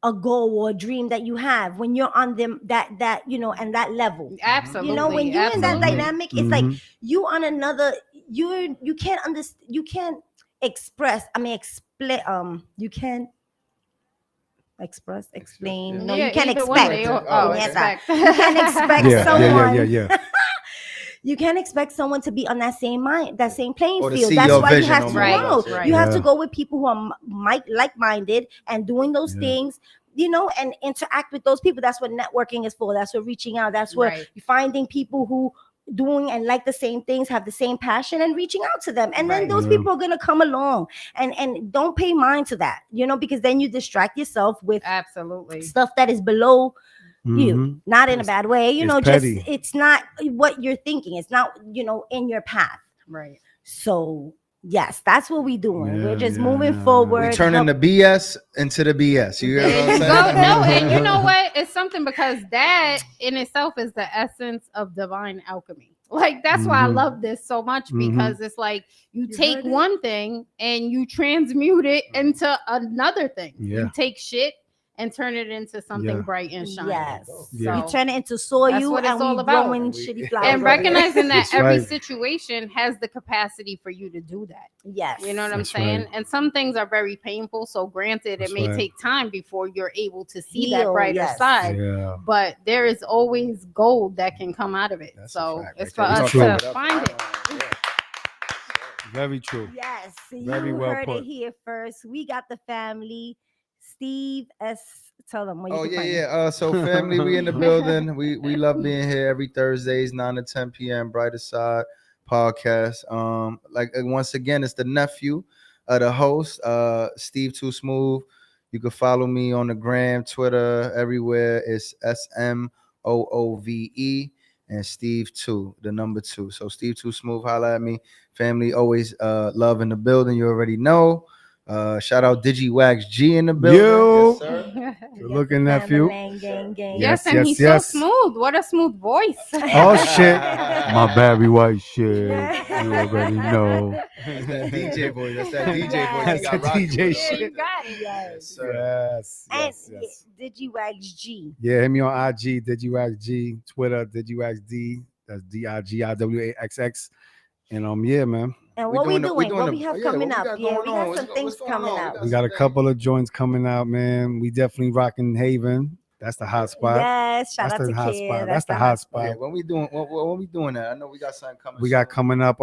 a goal or a dream that you have when you're on them that and that level. Absolutely. When you're in that absolutely. dynamic, it's like you on another, you can't understand, you can't express, explain, you can't explain, no, Yeah, you can't either one expect, they okay. expect. you can't expect Yeah, someone, yeah. you can't expect someone to be on that same playing Or to field. see That's your why you vision have no to more or grow. less, yeah. You have Yeah. to go with people who are like-minded and doing those things, and interact with those people. That's what networking is for. That's what reaching out. That's what Right. finding people who doing and like the same things, have the same passion, and reaching out to them. And then Right. those people are gonna come along, and don't pay mind to that, because then you distract yourself with Absolutely. stuff that is below you, not in a bad way, it's just petty. it's not what you're thinking, it's not in your path. Right. So yes, that's what we're doing. We're just moving We forward, turning the BS into the BS. You get what There I'm you saying? go. No, and you know what? It's something, because that in itself is the essence of divine alchemy. Like, that's why I love this so much, because it's like you take heard it? one thing and you transmute it into another thing. Yeah. You take shit and turn it into something Yeah. bright and shiny. yes, Yeah. we turn it into soil, That's what it's and all we about. growing And we- shitty flowers And over there. recognizing that That's every right. situation has the capacity for you to do that. Yes, You know what I'm That's saying? right. And some things are very painful. So granted, That's it may right. take time before you're able to see Heal, that brighter yes. side. Yeah. But there is always gold that can come out of it. That's a So fact it's right for there. us We gonna to clap find it. Very true. yes, Very you well heard put. it here first. We got the family. Steve S, tell them where you Oh can yeah, find yeah. So family, we in the building. We love being here every Thursdays, 9 to 10 p.m. Brighter Side podcast. Once again, it's the nephew of the host, Steve Too Smooth. You can follow me on the gram, Twitter, everywhere. It's SMOOVE and Steve 2, the number 2. So Steve Too Smooth, holla at me. Family, always love in the building. You already know. Shout out DigiWax G in the building. Yo. Yes, sir. Good looking nephew. Gang. Yes, Yes, and he's yes. so smooth. What a smooth voice. Oh shit. My Barry White shit. You already know. That's that DJ voice. That's that DJ voice. That's You got the Rocky DJ with, shit. You got it. Yes, sir. Yes. And Yes. Digiwax G. Yeah, hit me on IG, DigiWax G, Twitter, DigiWax D. That's DIGIWAXX. And yeah, man. And what we doing? What we have yeah, coming what up? got Yeah, going we got on? some things What's going coming on? up. We got a couple of joints coming out, man. We definitely rocking Haven. That's the hot spot. Yes, shout That's out the to hot Kid. spot. That's the hot spot. Yeah, when we doing that? I know we got something coming. We got coming up.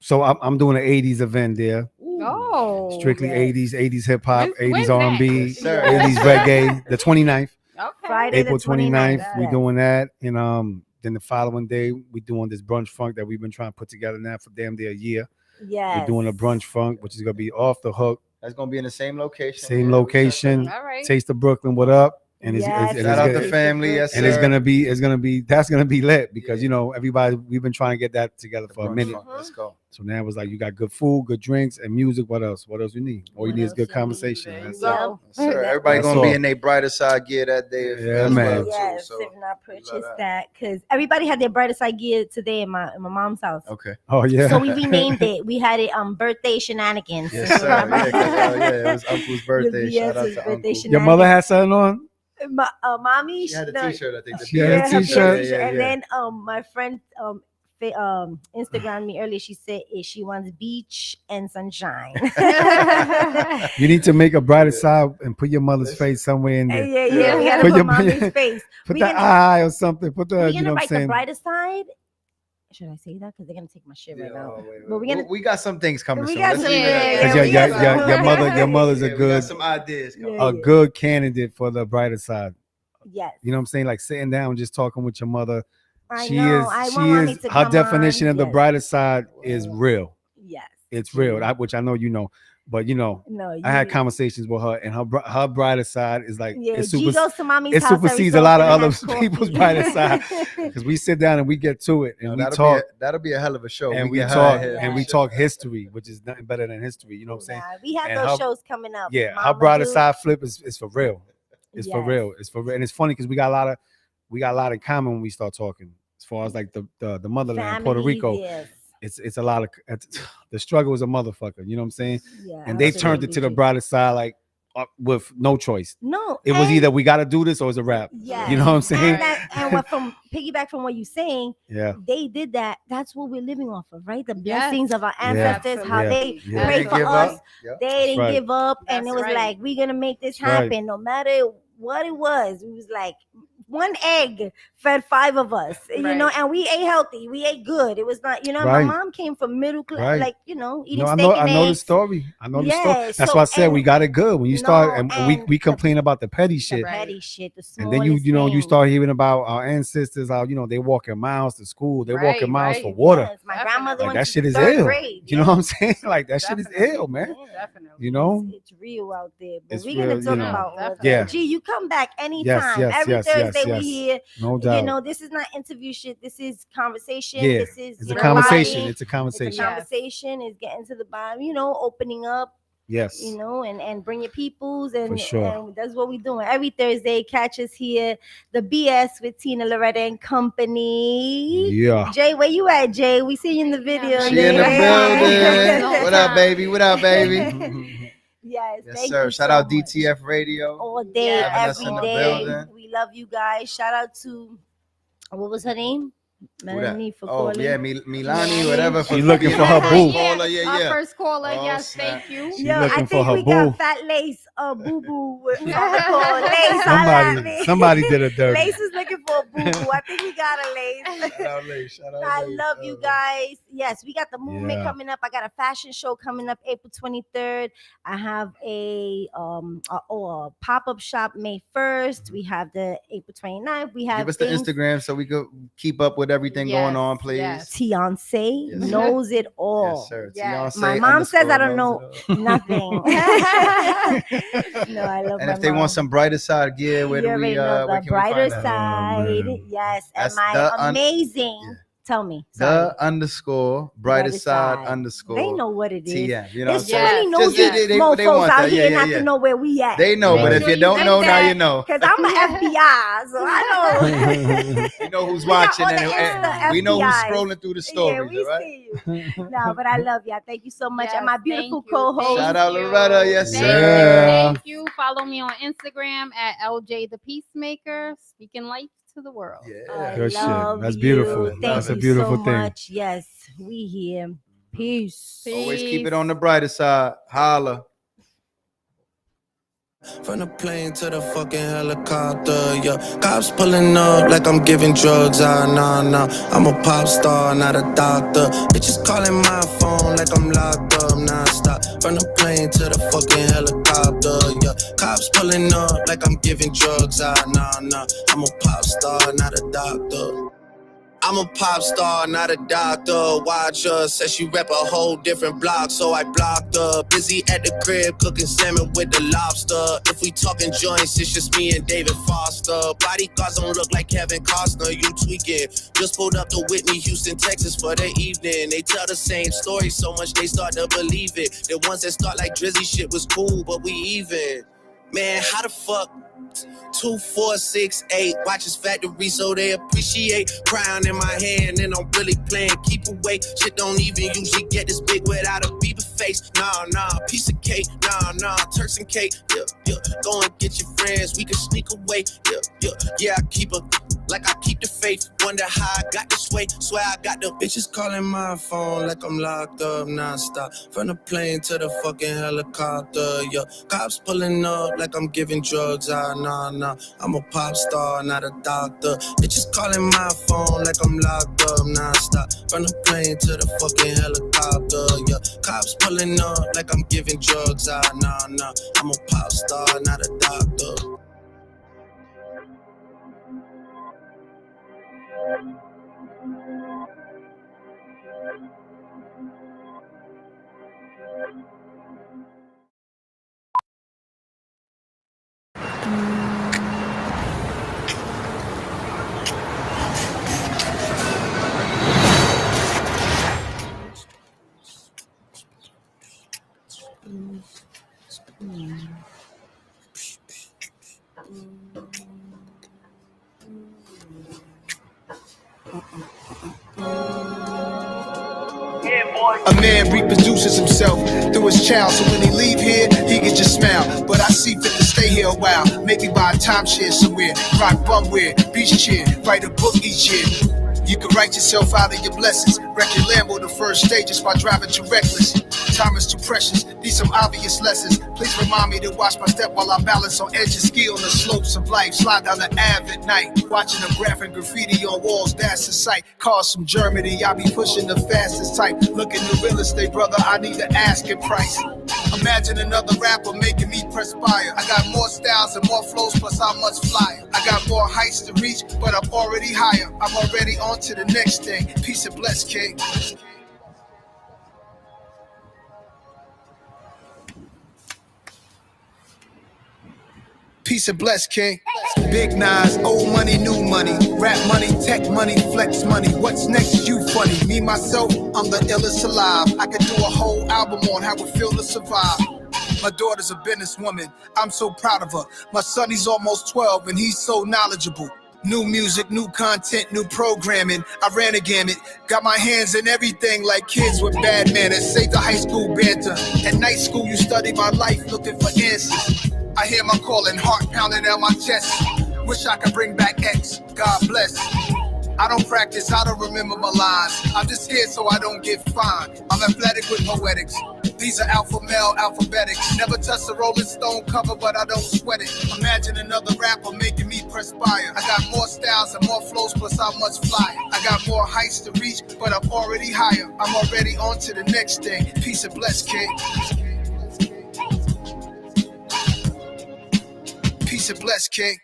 So I'm doing an 80s event there. Oh. Strictly yes. 80s hip hop, When's 80s that? R&B, Yes, sir. 80s reggae. The 29th, Okay. Friday April the 29th. 29th, we doing that. And then the following day, we doing this brunch funk that we've been trying to put together now for damn near a year. Yes. We're doing a brunch funk, which is gonna be off the hook. That's gonna be in the same location. Same Yeah, location. All right. Taste of Brooklyn. What up? And it's, Yes. it's Shout out the gonna- family. Yes, and it's sir. gonna be that's gonna be lit because Yeah. you know everybody we've been trying to get that together The for a brunch minute. funk. Let's go. So now it's like you got good food, good drinks, and music. What else? What else you need? All you What need is else good you need? conversation. There you That's go. all. Yes, sir. Everybody That's gonna all. be in their brighter side gear that day Yeah, as man. well Yes, too. So if not we love purchase that, because everybody had their Bighter Side gear today in my mom's house. Okay. Oh yeah. So we renamed it. We had it birthday shenanigans. Yes, sir. Yeah, 'cause, yeah, it was Uncle's birthday. Yes, Shout out his to birthday Uncle. Your mother had something on. Mommy, She had a no, T-shirt. I think. The She had a BS. t-shirt. Yeah, and yeah. then my friend Instagrammed me earlier. She said she wants beach and sunshine. You need to make a brighter Yeah. side and put your mother's face somewhere in there. yeah, we gotta Put put your- mommy's face. Put We the gonna- eye or something. Put the We're you gonna know what I'm write the saying. brighter side. Should I say that? Because they're gonna take my shit right now. But we're gonna. We got some things coming We soon. got Let's some- leave it at yeah, that. Cause yeah, your, we got your mother's Yeah, a we got good some ideas coming. Yeah. a good candidate for the brighter side. Yes. You know what I'm saying? Like sitting down, just talking with your mother. I She know. is I she want mommy is to her come definition on. of the Yes. brighter side is real. Yes. It's real, which I know you know. But you know, No, I had conversations with her, and her brighter side is like Yeah, it G goes to mommy's it house every supersedes so a lot of often other to have people's coffee. brighter side because we sit down and we get to it and No, we that'll talk that'll be a hell of a show. and we get her talk in here. and we talk history, which is nothing better than history. You know what I'm saying? Nah, we have And those her- shows coming up. Yeah, her Mama brighter do. side flip is for real. It's for Yes. real. It's for real, and it's funny because we got a lot in common when we start talking. As far as like the motherland, Puerto Families, Rico, Yes. it's a lot of the struggle is a motherfucker. You know what I'm saying? Yeah, And they turned it to the absolutely. brighter side like with no choice. No, It was and- either we got to do this or it's a rap. Yes. You know what I'm saying? And what from piggyback from what you're saying, Yeah. they did that. That's what we're living off of, right? The Yes. blessings of our ancestors, how Yeah. they Yeah. prayed They for give us. up. Yep. They didn't right. give up, and That's it was right. like we're gonna make this That's right. happen, no matter what it was. It was like one egg fed 5 of us, you know, Right. and we ate healthy, we ate good. It was not, you know, Right. my mom came from middle class, Right. like you know, eating No, I steak know and the eggs. story. I know the story. Yeah, That's so- why I said we and- got it good when you start No, and we and complain about the petty The shit. Right. petty shit, the And then you smallest start things. hearing about our ancestors, how they walking miles to school, they Right, walking miles right. for water. Yes, my Definitely. grandmother Like went that to shit is 3rd ill. grade. You know what I'm saying? Like that shit is Definitely. ill, man. Definitely. You know? It's real out there. But It's we're gonna real, talk you know. about all Definitely. that. Gee, you come back anytime. yes, Every yes, Thursday yes, we yes. here. No doubt. You know, this is not interview shit. This is conversation. Yeah, This is it's you a know, conversation. body. It's a It's a conversation. Yeah. conversation. It's getting to the bottom. You know, opening up. Yes. You know, and bring your peoples and, For sure. and that's what we're doing. Every Thursday, catch us here, the BS with Tina Loretta and Company. Yeah. Jay, where you at, Jay? We see you in the video. She She in the Jay. building. What up, baby? What up, baby? Yes, Yes, thank sir. you Shout so out much. DTF Radio. All day, Yeah. Having us in every the day. building. We love you guys. Shout out to what was her name? Melanie for Oh calling. yeah, Milani, whatever. She looking being for our her first boo. caller. Yeah, Our yeah. first caller. Oh, Yes, snap. thank you. She Yo, looking I for think her we boo. got Fat Lace, boo boo. On the call. Lace, holla at me. Somebody did it dirty. Lace is looking for a boo boo. I think we got a Lace. Shout out, Lace. Shout out, I Lace. love you guys. Yes, we got the movement Yeah. coming up. I got a fashion show coming up April 23rd. I have a pop-up shop May 1st. We have the April 29th. We have Give us the things- Instagram so we could keep up with everything going Yes, on, please. yes. Beyonce Yes, sir. knows it all. Yes, sir. Yes. Beyonce My mom says I don't underscore know knows it all. nothing. No, I love And my if they mom. want some brighter side gear, where you do already we know where the can we brighter find that? side. man. Yes, That's and my the amazing. Yeah. Tell me. Sorry. The underscore brighter Brighter side side. underscore They know what it is. TM. You know what I'm There's so saying? many Yes. nosy Just they mofos want out that. here Yeah, not yeah. to know where we at. They know, Make but if sure you you don't think know, now that- you know. Because I'm an FBI, so I know. You know who's We got watching, all the and Insta we know who's FBIs. scrolling through the Yeah, stories. we all right? see you. No, but I love y'all. Thank you so much. Yes, and my beautiful thank you. co-host. Shout out Loretta. Yes, Thank sir. you. Thank you. Follow me on Instagram at LJ the Peacemaker, speaking life to the world. Yeah. I Good shit. love That's you. beautiful. Thank That's a you beautiful so thing. much. Yes, we here. Peace. Always keep it on the brighter side. Holla. From the plane to the fucking helicopter, yeah. Cops pulling up like I'm giving drugs, nah. I'm a pop star, not a doctor. Bitches calling my phone like I'm locked up, non-stop. From the plane to the fucking helicopter, yeah. Cops pulling up like I'm giving drugs, nah. I'm a pop star, not a doctor. I'm a pop star, not a doctor. Watch her, said she rep a whole different block, so I blocked her. Busy at the crib, cooking salmon with the lobster. If we talking joints, it's just me and David Foster. Bodyguards don't look like Kevin Costner, you tweaking. Just pulled up to Whitney, Houston, Texas for the evening. They tell the same story so much they start to believe it. The ones that start like Drizzy shit was cool, but we even. Man, how the fuck? 2, 4, 6, 8. Watch his factory so they appreciate. Crown in my hand and I'm really playing. Keep away. Shit don't even usually get this big without a Bieber face. Nah, piece of cake. Nah, Turks and cake. Yeah. Go and get your friends. We can sneak away. Yeah. I keep a. Like I keep the faith, wonder how I got this way. Swear I got the bitches calling my phone like I'm locked up non-stop. From the plane to the fucking helicopter, yeah. Cops pulling up like I'm giving drugs, nah. I'm a pop star, not a doctor. Bitches calling my phone like I'm locked up non-stop. From the plane to the fucking helicopter, yeah. Cops pulling up like I'm giving drugs, nah. I'm a pop star, not a doctor. A man reproduces himself through his child, so when he leave here, he can just smile. But I see fit to stay here a while, maybe buy a timeshare somewhere, rock bumwear, beach chair, write a book each year. You can write yourself out of your blessings, wreck your Lambo the first stage just by driving too reckless. Time is too precious, these some obvious lessons. Please remind me to watch my step while I balance on edge and ski on the slopes of life. Slide down the Ave at night, watching the graphic graffiti on walls, that's the sight. Cars from Germany, I be pushing the fastest type. Looking to real estate, brother, I need the asking price. Imagine another rapper making me perspire. I got more styles and more flows, plus I'm much flyer. I got more heights to reach, but I'm already higher. I'm already on to the next thing. Peace and bless, King. Peace and bless, King. Big Nas, old money, new money. Rap money, tech money, flex money. What's next? You funny. Me, myself, I'm the illest alive. I could do a whole album on how it feel to survive. My daughter's a businesswoman. I'm so proud of her. My son, he's almost 12 and he's so knowledgeable. New music, new content, new programming. I ran a gamut. Got my hands in everything like kids with bad manners. Saved the high school banter. At night school, you study my life looking for answers. I hear my calling, heart pounding out my chest. Wish I could bring back X. God bless. I don't practice, I don't remember my lines. I'm just here so I don't get fined. I'm athletic with poetics. These are alpha male alphabetics. Never touch the Rolling Stone cover, but I don't sweat it. Imagine another rapper making me perspire. I got more styles and more flows, plus I'm much flyer. I got more heights to reach, but I'm already higher. I'm already on to the next thing. Peace and bless, King. Peace and bless, King.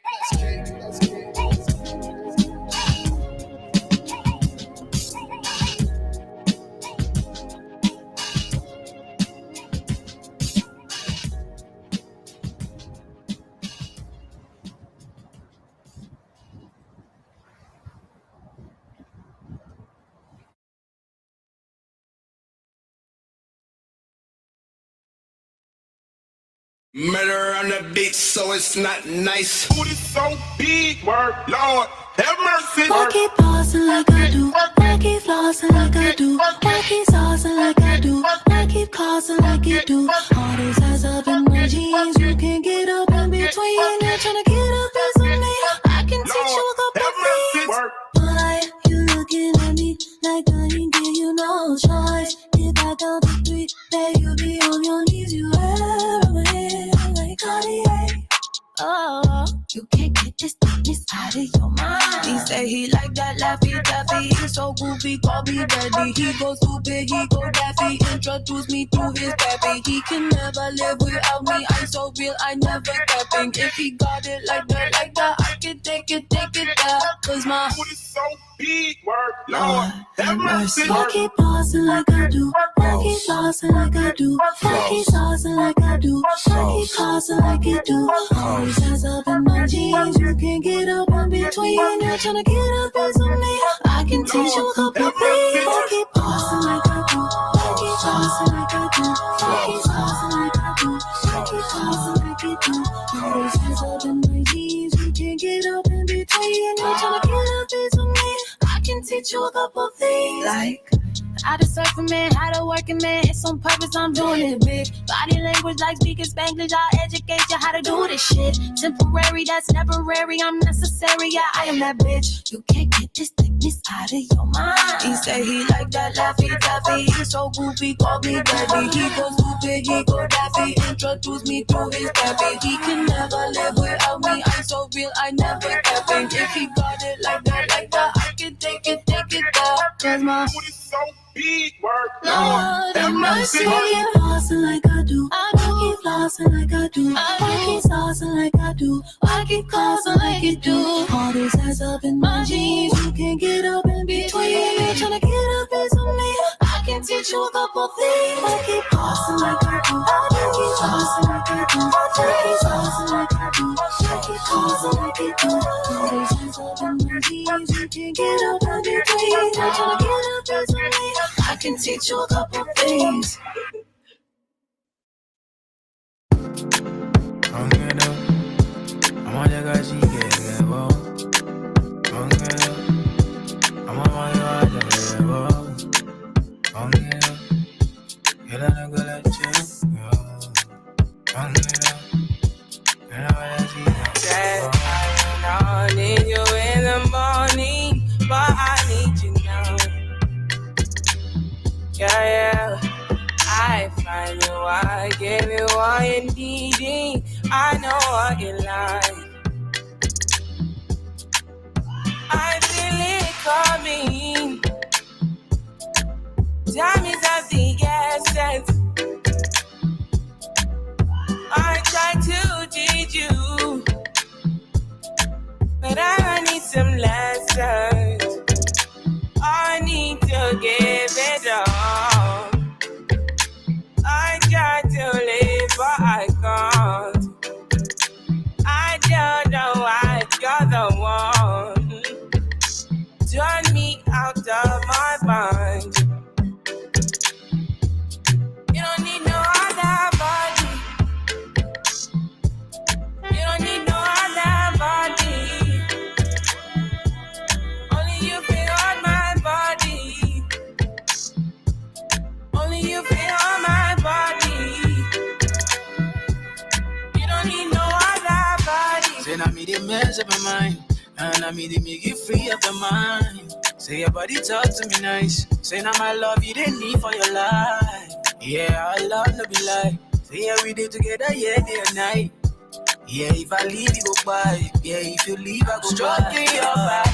Murder on the beat, so it's not nice. Booty so big, word, Lord, have mercy. Why keep pausing like I do? Why keep flossing like I do? Why keep saucing like I do? Why keep causing like you do? All these eyes up in my jeans, you can't get up in between. They're trying to get a piece of me. I can teach you a couple things. Why you looking at me like I ain't give you no choice? If I count to 3, then you be on your knees. You heroin like Cartier. Oh, you can't get this darkness out of your mind. He say he like that Laffy Taffy. He's so goofy, call me daddy. He go stupid, he go daffy. Introduce me to his pappy. He can never live without me. I'm so real, I never capping. If he got it like that, I can take it there. Cause my booty so big, word, Lord, have mercy. Why keep pausing like I do? Why keep pausing like I do? Why keep pausing like I do? Why keep pausing like you do? Always hands up in my jeans. You can't get up in between. You're trying to get up into me. I can teach you a couple things. Why keep pausing like I do? Why keep pausing like I do? Why keep pausing like I do? Why keep pausing like you do? Always hands up in my jeans. You can't get up in between. You're trying to get up into me. I can teach you a couple things. Like I deserve a man, how to work a man. It's on purpose, I'm doing it big. Body language like speaking Spanglish. I'll educate you how to do this shit. Temporary, that's temporary. I'm necessary, yeah, I am that bitch. You can't get this thickness out of your mind. He say he like that laffy taffy. He's so goofy, call me daddy. He go stupid, he go daffy. Introduce me to his pappy. He can never live without me. I'm so real, I never capping. If he got it like that, I can take it there. Cause my Booty so big, work, Lord have mercy. Why keep flossing like I do? Why keep flossing like I do? Why keep saucing like I do? Why keep causing like you do? All these ass up in my jeans. You can't get up in between. You're trying to get up into me. I can teach you a couple things. Why keep flossing like I do? Why keep flossing like I do? Why keep saucing like I do? Why keep causing like you do? All these ass up in my jeans. You can't get up in between. You're trying to get up into me. I can teach you a couple things. I need you in the morning, but I need you now. Yeah. I find you, I give you all you need. I know what you like. I feel it coming. Time is of the essence. I try to teach you, but I need some lessons. I need to give it all. I try to live, but I can't. I don't know why you're the one. Turn me out of my mind. You don't need no other body. You don't need no other body. Only you feel on my body. Only you feel on my body. You don't need no other body. Say now me the mess up my mind, and I me the make you free of the mind. Say your body talk to me nice. Say now my love you didn't need for your life. Yeah, I love no be lie. Say yeah we did together, yeah, day and night. Yeah, if I leave you go by. Yeah, if you leave I go stroking your body,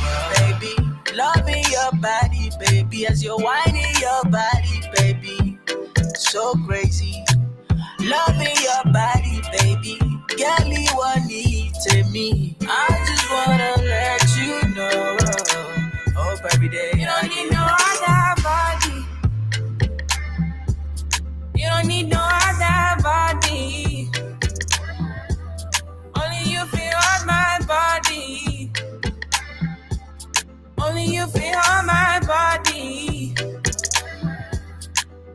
baby. Loving your body, baby. As you're whining your body, baby. So crazy. Loving your body, baby. Girl, you want need to me. I just wanna let you know. Hope every day. You don't need no other body. You don't need no other body. Only you feel on my body. Only you feel on my body.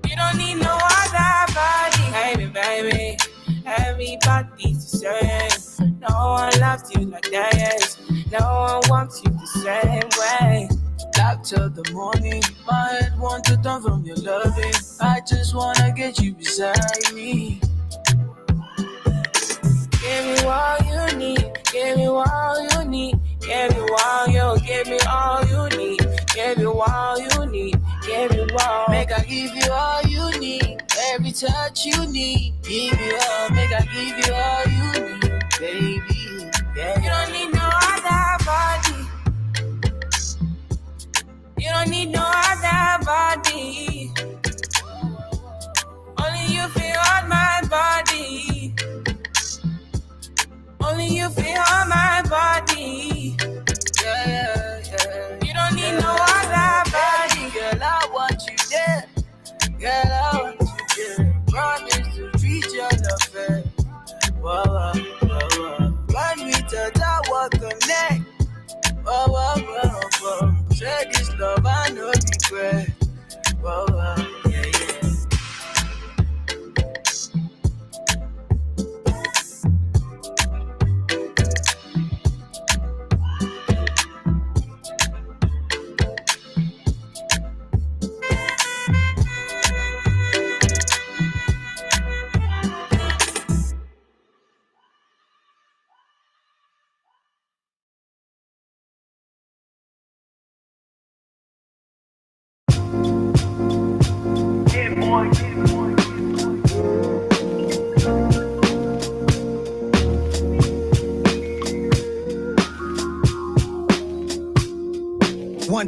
You don't need no other body. Baby, everybody's the same. No one loves you like that. No one wants you the same way. Black till the morning, my head want to turn from your loving. I just wanna get you beside me. Give me all you need. Give me all you need. Give me all you. Give me all you need. Give me all you need. Give me all. Make I give you all you need. Every touch you need. Give you all. Make I give you all you need, baby. Yeah. You don't need no other body. You don't need no other body. Only you feel on my body. Only you feel on my body. Yeah. You don't need no other body.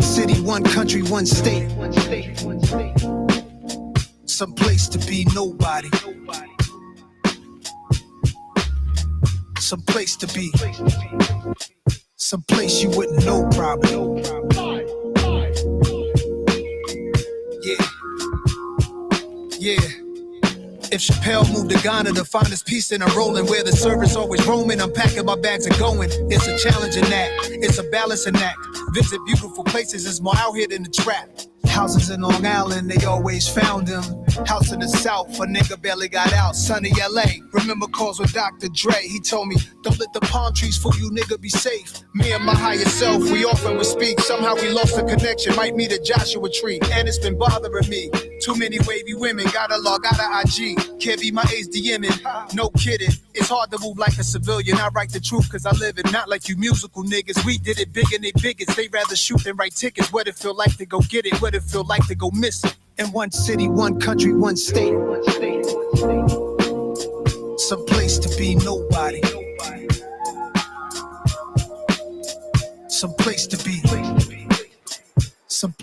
One city, one country, one state. Some place to be nobody. Some place to be. Some place you wouldn't know probably. Yeah. Yeah. If Chappelle moved to Ghana to find his peace and I'm rolling where the servers always roaming, I'm packing my bags and going. It's a challenging act, it's a balancing act. Visit beautiful places, it's more out here than the trap. Houses in Long Island, they always found them. House in the South, a nigga barely got out. Sunny LA, remember calls with Dr. Dre. He told me, don't let the palm trees fool you, nigga, be safe. Me and my higher self, we often would speak. Somehow we lost the connection, might meet a Joshua tree. And it's been bothering me. Too many wavy women, gotta log out of IG. Can't be my age DMing, no kidding. It's hard to move like a civilian. I write the truth cause I live it, not like you musical niggas. We did it big and they biggest. They rather shoot than write tickets. What it feel like to go get it, what it feel like to go miss it. In one city, one country, one state. Some place to be nobody. Some place to be. Some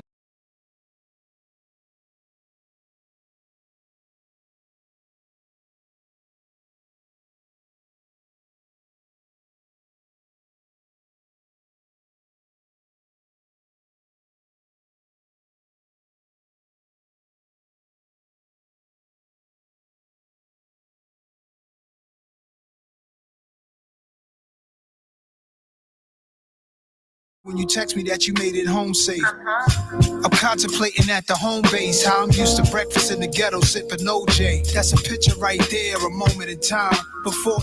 when you text me that you made it home safe. I'm contemplating at the home base how I'm used to breakfast in the ghetto sipping OJ. That's a picture right there, a moment in time before